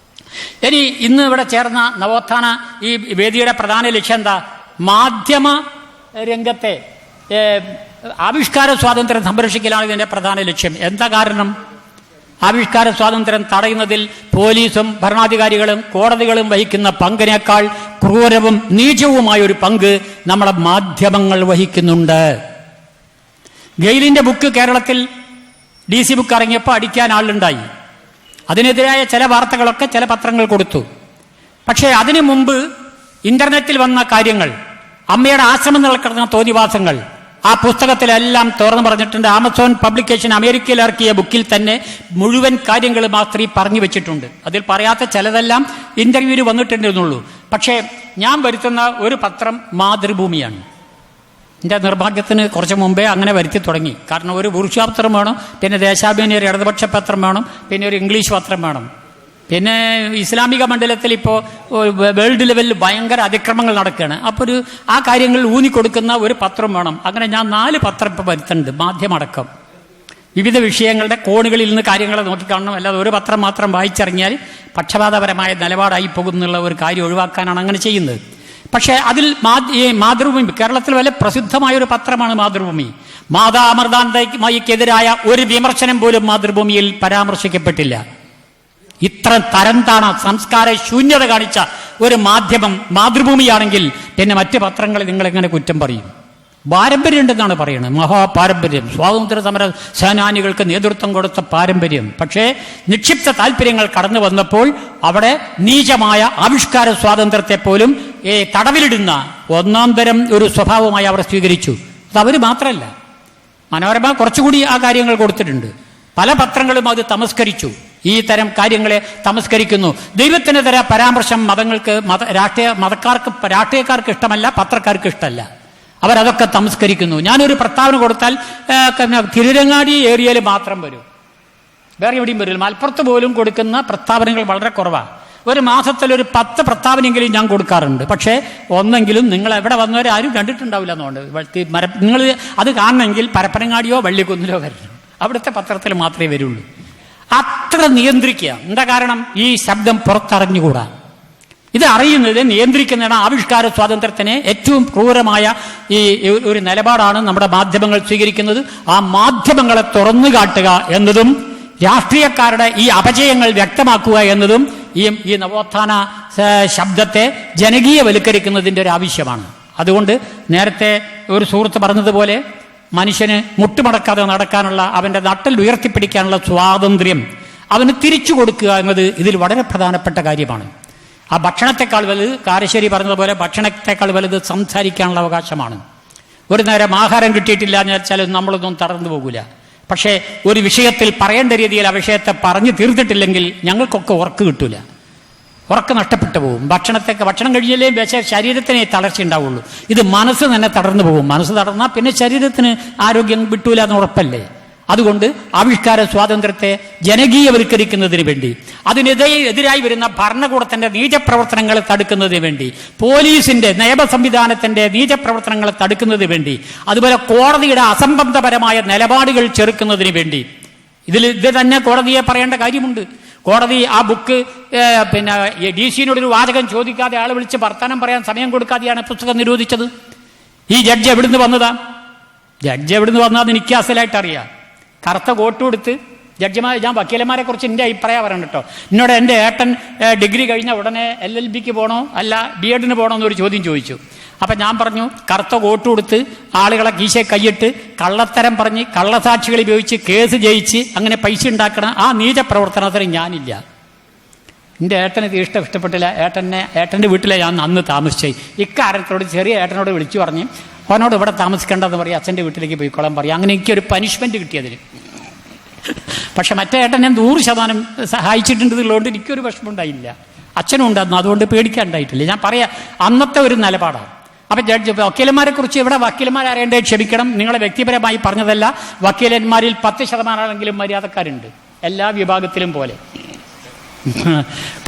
ഇനി ഇന്ന് ഇവിടെ ചേർന്ന നവോത്ഥാന ഈ വേദിയുടെ പ്രധാന ലക്ഷ്യം എന്താ? മാധ്യമ രംഗത്തെ ആവിഷ്കാര സ്വാതന്ത്ര്യം സംരക്ഷിക്കലാണ് ഇതിന്റെ പ്രധാന ലക്ഷ്യം. എന്താ കാരണം? ആവിഷ്കാര സ്വാതന്ത്ര്യം തടയുന്നതിൽ പോലീസും ഭരണാധികാരികളും കോടതികളും വഹിക്കുന്ന പങ്കിനേക്കാൾ ക്രൂരവും നീചവുമായ ഒരു പങ്ക് നമ്മുടെ മാധ്യമങ്ങൾ വഹിക്കുന്നുണ്ട്. ഗെയിലിന്റെ ബുക്ക് കേരളത്തിൽ DC ബുക്ക് ഇറങ്ങിയപ്പോൾ അടിക്കാൻ ആളുണ്ടായി. അതിനെതിരായ ചില വാർത്തകളൊക്കെ ചില പത്രങ്ങൾ കൊടുത്തു. പക്ഷേ അതിനു മുമ്പ് ഇന്റർനെറ്റിൽ വന്ന കാര്യങ്ങൾ, അമ്മയുടെ ആശ്രമം നടക്കുന്ന തോന്നിവാസങ്ങൾ, ആ പുസ്തകത്തിലെല്ലാം തുറന്നു പറഞ്ഞിട്ടുണ്ട്. ആമസോൺ പബ്ലിക്കേഷൻ അമേരിക്കയിൽ ഇറക്കിയ ബുക്കിൽ തന്നെ മുഴുവൻ കാര്യങ്ങളും ആ സ്ത്രീ പറഞ്ഞു വെച്ചിട്ടുണ്ട്. അതിൽ പറയാത്ത ചിലതെല്ലാം ഇന്റർവ്യൂവിൽ വന്നിട്ടുണ്ടെന്നുള്ളൂ. പക്ഷേ ഞാൻ വരുത്തുന്ന ഒരു പത്രം മാതൃഭൂമിയാണ്. എൻ്റെ നിർഭാഗ്യത്തിന് കുറച്ച് മുമ്പേ അങ്ങനെ വരുത്തി തുടങ്ങി. കാരണം ഒരു ബുർഷ്വാ പത്രം വേണം, പിന്നെ ദേശാഭിമാനി ഒരു ഇടതുപക്ഷ പത്രം വേണം, പിന്നെ ഒരു ഇംഗ്ലീഷ് പത്രം വേണം, പിന്നെ ഇസ്ലാമിക മണ്ഡലത്തിൽ ഇപ്പോൾ വേൾഡ് ലെവലിൽ ഭയങ്കര അതിക്രമങ്ങൾ നടക്കുകയാണ്. അപ്പോൾ ആ കാര്യങ്ങളിൽ ഊന്നിക്കൊടുക്കുന്ന ഒരു പത്രം വേണം. അങ്ങനെ ഞാൻ 4 പത്രം ഇപ്പോൾ വരുത്തുന്നുണ്ട്, മാധ്യമടക്കം. വിവിധ വിഷയങ്ങളുടെ കോണുകളിൽ നിന്ന് കാര്യങ്ങളെ നോക്കിക്കാണണം. അല്ലാതെ ഒരു പത്രം മാത്രം വായിച്ചിറങ്ങിയാൽ പക്ഷപാതപരമായ നിലപാടായി പോകുന്നുള്ള ഒരു കാര്യം ഒഴിവാക്കാനാണ് അങ്ങനെ ചെയ്യുന്നത്. പക്ഷേ അതിൽ ഈ മാതൃഭൂമി കേരളത്തിൽ വളരെ പ്രസിദ്ധമായൊരു പത്രമാണ് മാതൃഭൂമി. മാതാ അമൃതാനന്ദമയിക്കെതിരായ ഒരു വിമർശനം പോലും മാതൃഭൂമിയിൽ പരാമർശിക്കപ്പെട്ടില്ല. ഇത്ര തരംതാണ സംസ്കാര ശൂന്യത കാണിച്ച ഒരു മാധ്യമം മാതൃഭൂമിയാണെങ്കിൽ പിന്നെ മറ്റ് പത്രങ്ങൾ നിങ്ങളെങ്ങനെ കുറ്റം പറയും? പാരമ്പര്യം ഉണ്ടെന്നാണ് പറയുന്നത്, മഹാപാരമ്പര്യം, സ്വാതന്ത്ര്യ സമര സേനാനികൾക്ക് നേതൃത്വം കൊടുത്ത പാരമ്പര്യം. പക്ഷേ നിക്ഷിപ്ത താല്പര്യങ്ങൾ കടന്നു വന്നപ്പോൾ അവിടെ നീചമായ ആവിഷ്കാര സ്വാതന്ത്ര്യത്തെ പോലും തടവിലിടുന്ന 1-ാം തരം ഒരു സ്വഭാവമായി അവർ സ്വീകരിച്ചു. അത് അവർ മാത്രമല്ല, മനോരമ കുറച്ചുകൂടി ആ കാര്യങ്ങൾ കൊടുത്തിട്ടുണ്ട്. പല പത്രങ്ങളും അത് തമസ്കരിച്ചു, ഈ തരം കാര്യങ്ങളെ തമസ്കരിക്കുന്നു. ദൈവത്തിനെതിരെ പരാമർശം രാഷ്ട്രീയക്കാർക്ക് ഇഷ്ടമല്ല, പത്രക്കാർക്ക് ഇഷ്ടമല്ല. അവരതൊക്കെ തമസ്കരിക്കുന്നു. ഞാനൊരു പ്രസ്താവന കൊടുത്താൽ തിരുരങ്ങാടി ഏരിയയിൽ മാത്രം വരും, വേറെ എവിടെയും വരില്ല. മലപ്പുറത്ത് പോലും കൊടുക്കുന്ന പ്രസ്താവനകൾ വളരെ കുറവാണ്. ഒരു മാസത്തിലൊരു 10 പ്രസ്താവനയെങ്കിലും ഞാൻ കൊടുക്കാറുണ്ട്. പക്ഷേ ഒന്നെങ്കിലും നിങ്ങൾ എവിടെ വന്നവരെ ആരും കണ്ടിട്ടുണ്ടാവില്ല എന്നുകൊണ്ട് നിങ്ങൾ അത് കാണണമെങ്കിൽ പരപ്പനങ്ങാടിയോ വള്ളിക്കുന്നിലോ വരണം. അവിടുത്തെ പത്രത്തിൽ മാത്രമേ വരുള്ളൂ. അത്ര നിയന്ത്രിക്കുക. എന്താ കാരണം? ഈ ശബ്ദം പുറത്തറിഞ്ഞുകൂടാ. ഇത് അറിയുന്നത് നിയന്ത്രിക്കുന്ന ആവിഷ്കാര സ്വാതന്ത്ര്യത്തിന് ഏറ്റവും ക്രൂരമായ ഈ ഒരു നിലപാടാണ് നമ്മുടെ മാധ്യമങ്ങൾ സ്വീകരിക്കുന്നത്. ആ മാധ്യമങ്ങളെ തുറന്നു കാട്ടുക എന്നതും രാഷ്ട്രീയക്കാരുടെ ഈ അപജയങ്ങൾ വ്യക്തമാക്കുക എന്നതും ഈ നവോത്ഥാന ശബ്ദത്തെ ജനകീയവൽക്കരിക്കുന്നതിൻ്റെ ഒരു ആവശ്യമാണ്. അതുകൊണ്ട് നേരത്തെ ഒരു സുഹൃത്ത് പറഞ്ഞതുപോലെ മനുഷ്യന് മുട്ടുമടക്കാതെ നടക്കാനുള്ള, അവൻ്റെ നട്ടൽ ഉയർത്തിപ്പിടിക്കാനുള്ള സ്വാതന്ത്ര്യം അവന് തിരിച്ചു കൊടുക്കുക എന്നത് ഇതിൽ വളരെ പ്രധാനപ്പെട്ട കാര്യമാണ്. ആ ഭക്ഷണത്തെക്കാൾ വലുത്, കാരശ്ശേരി പറഞ്ഞതുപോലെ ഭക്ഷണത്തെക്കാൾ വലുത് സംസാരിക്കാനുള്ള അവകാശമാണ്. ഒരു നേരം ആഹാരം കിട്ടിയിട്ടില്ല എന്ന് വെച്ചാൽ നമ്മളൊന്നും തടർന്നു പോകില്ല. പക്ഷേ ഒരു വിഷയത്തിൽ പറയേണ്ട രീതിയിൽ ആ വിഷയത്തെ പറഞ്ഞു തീർത്തിട്ടില്ലെങ്കിൽ ഞങ്ങൾക്കൊക്കെ ഉറക്ക് കിട്ടൂല, ഉറക്കം നഷ്ടപ്പെട്ടു പോകും. ഭക്ഷണം കഴിഞ്ഞാലേ ശരീരത്തിനെ തളർച്ച ഉണ്ടാവുള്ളൂ. ഇത് മനസ്സ് തന്നെ തടർന്നു പോകും. മനസ്സ് തടർന്നാൽ പിന്നെ ശരീരത്തിന് ആരോഗ്യം വിട്ടൂല എന്ന് ഉറപ്പല്ലേ. അതുകൊണ്ട് ആവിഷ്കാര സ്വാതന്ത്ര്യത്തെ ജനകീയവൽക്കരിക്കുന്നതിന് വേണ്ടി, അതിനെതിരായി വരുന്ന ഭരണകൂടത്തിന്റെ നീചപ്രവർത്തനങ്ങളെ തടുക്കുന്നതിന് വേണ്ടി, പോലീസിന്റെ നിയമ സംവിധാനത്തിന്റെ നീചപ്രവർത്തനങ്ങളെ തടുക്കുന്നതിന് വേണ്ടി, അതുപോലെ കോടതിയുടെ അസംബന്ധപരമായ നിലപാടുകൾ ചെറുക്കുന്നതിന് വേണ്ടി, ഇത് തന്നെ കോടതിയെ പറയേണ്ട കാര്യമുണ്ട്. കോടതി ആ ബുക്ക് പിന്നെ DC-നോടൊരു വാചകം ചോദിക്കാതെ ആളെ വിളിച്ച് വർത്തമാനം പറയാൻ സമയം കൊടുക്കാതെയാണ് പുസ്തകം നിരോധിച്ചത്. ഈ ജഡ്ജ് എവിടുന്ന് വന്നതാ? ജഡ്ജ് എവിടുന്ന് വന്നതെന്ന് എനിക്ക് അസലായിട്ട് അറിയാം. കറുത്ത കോട്ട് കൊടുത്ത് ഞാൻ വക്കീലന്മാരെ കുറിച്ച് എൻ്റെ അഭിപ്രായം പറയണം കേട്ടോ. എന്നോട് എൻ്റെ ഏട്ടൻ ഡിഗ്രി കഴിഞ്ഞ ഉടനെ LLBക്ക് പോകണോ അല്ല B.Edന് പോകണോ എന്നൊരു ചോദ്യം ചോദിച്ചു. അപ്പം ഞാൻ പറഞ്ഞു, കറുത്ത കോട്ട് കൊടുത്ത് ആളുകളെ കീശയെ കൈയിട്ട് കള്ളത്തരം പറഞ്ഞ് കള്ളസാക്ഷികൾ ഉപയോഗിച്ച് കേസ് ജയിച്ച് അങ്ങനെ പൈസ ഉണ്ടാക്കണം ആ നീച പ്രവർത്തനത്തിന് ഞാനില്ല. എൻ്റെ ഏട്ടന് ഇഷ്ടപ്പെട്ടില്ല. ഏട്ടൻ്റെ വീട്ടിലെ ഞാൻ അന്ന് താമസിച്ചേ. ഇക്കാര്യത്തോട് ചെറിയ ഏട്ടനോട് വിളിച്ചു പറഞ്ഞ് അവനോട് ഇവിടെ താമസിക്കേണ്ടതെന്ന് പറയും, അച്ഛൻ്റെ വീട്ടിലേക്ക് പോയിക്കോളാൻ പറയും. അങ്ങനെ എനിക്കൊരു പനിഷ്മെന്റ് കിട്ടിയതിന്. പക്ഷെ മറ്റേ ഏട്ടൻ ഞാൻ 100% സഹായിച്ചിട്ടുണ്ടെന്നുള്ളതുകൊണ്ട് എനിക്കൊരു വിഷമമുണ്ടായില്ല. അച്ഛനും ഉണ്ടായിരുന്നു, അതുകൊണ്ട് പേടിക്കാനുണ്ടായിട്ടില്ല. ഞാൻ പറയാം, അന്നത്തെ ഒരു നിലപാടാണ്. അപ്പം ജഡ്ജ് വക്കീലന്മാരെ കുറിച്ച് ഇവിടെ വക്കീലന്മാരറിയേണ്ടത് ക്ഷമിക്കണം, നിങ്ങളെ വ്യക്തിപരമായി പറഞ്ഞതല്ല. വക്കീലന്മാരിൽ 10% മര്യാദക്കാരുണ്ട്, എല്ലാ വിഭാഗത്തിലും പോലെ.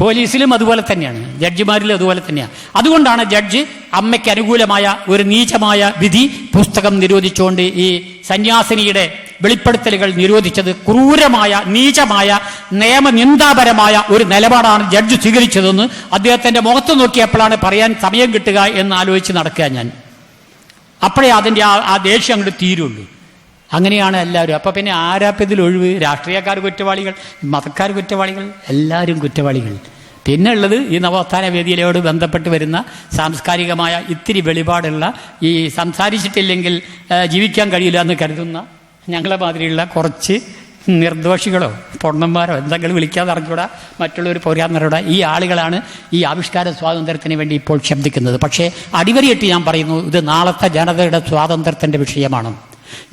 പോലീസിലും അതുപോലെ തന്നെയാണ്, ജഡ്ജിമാരിലും അതുപോലെ തന്നെയാണ്. അതുകൊണ്ടാണ് ജഡ്ജ് അമ്മയ്ക്ക് അനുകൂലമായ ഒരു നീചമായ വിധി പുസ്തകം നിരോധിച്ചുകൊണ്ട് ഈ സന്യാസിനിയുടെ വെളിപ്പെടുത്തലുകൾ നിരോധിച്ചത്. ക്രൂരമായ നീചമായ നിയമനിന്ദാപരമായ ഒരു നിലപാടാണ് ജഡ്ജ് സ്വീകരിച്ചതെന്ന് അദ്ദേഹത്തിന്റെ മുഖത്ത് നോക്കിയപ്പോഴാണ് പറയാൻ സമയം കിട്ടുക എന്ന് ആലോചിച്ച് നടക്കുക ഞാൻ. അപ്പോഴേ അതിൻ്റെ ആ ദേഷ്യം അങ്ങോട്ട് തീരുള്ളൂ. അങ്ങനെയാണ് എല്ലാവരും. അപ്പം പിന്നെ ആരാപ്പതിൽ ഒഴിവ്? രാഷ്ട്രീയക്കാർ കുറ്റവാളികൾ, മതക്കാർ കുറ്റവാളികൾ, എല്ലാവരും കുറ്റവാളികൾ. പിന്നെ ഉള്ളത് ഈ നവോത്ഥാന വേദിയിലോട് ബന്ധപ്പെട്ട് വരുന്ന സാംസ്കാരികമായ ഇത്തിരി വെളിപാടുള്ള, ഈ സംസാരിച്ചിട്ടില്ലെങ്കിൽ ജീവിക്കാൻ കഴിയില്ല എന്ന് കരുതുന്ന ഞങ്ങളെ മാതിരിയുള്ള കുറച്ച് നിർദോഷികളോ പൊണ്ണന്മാരോ എന്തെങ്കിലും വിളിക്കാതെ അറിഞ്ഞൂടാ, മറ്റുള്ളവർ പോരാന്നറിയൂടാ, ഈ ആളുകളാണ് ഈ ആവിഷ്കാര സ്വാതന്ത്ര്യത്തിന് വേണ്ടി ഇപ്പോൾ ശബ്ദിക്കുന്നത്. പക്ഷേ അടിവരിയിട്ട് ഞാൻ പറയുന്നു, ഇത് നാളത്തെ ജനതയുടെ സ്വാതന്ത്ര്യത്തിൻ്റെ വിഷയമാണ്.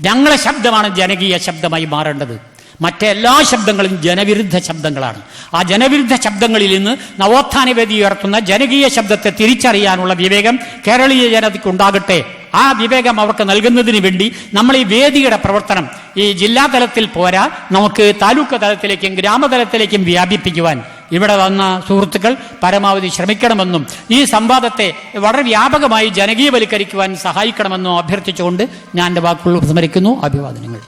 ഞങ്ങളെ ശബ്ദമാണ് ജനകീയ ശബ്ദമായി മാറേണ്ടത്. മറ്റെല്ലാ ശബ്ദങ്ങളും ജനവിരുദ്ധ ശബ്ദങ്ങളാണ്. ആ ജനവിരുദ്ധ ശബ്ദങ്ങളിൽ നിന്ന് നവോത്ഥാന വേദി ഉയർത്തുന്ന ജനകീയ ശബ്ദത്തെ തിരിച്ചറിയാനുള്ള വിവേകം കേരളീയ ജനതയ്ക്കുണ്ടാകട്ടെ. ആ വിവേകം അവർക്ക് നൽകുന്നതിന് വേണ്ടി നമ്മൾ ഈ വേദിയുടെ പ്രവർത്തനം ഈ ജില്ലാ തലത്തിൽ പോരാ, നമുക്ക് താലൂക്ക് തലത്തിലേക്കും ഗ്രാമതലത്തിലേക്കും വ്യാപിപ്പിക്കുവാൻ ഇവിടെ വന്ന സുഹൃത്തുക്കൾ പരമാവധി ശ്രമിക്കണമെന്നും ഈ സംവാദത്തെ വളരെ വ്യാപകമായി ജനകീയവൽക്കരിക്കുവാൻ സഹായിക്കണമെന്നും അഭ്യർത്ഥിച്ചുകൊണ്ട് ഞാൻ എൻ്റെ വാക്കുകൾ ഉപസംഹരിക്കുന്നു. അഭിവാദനങ്ങൾ.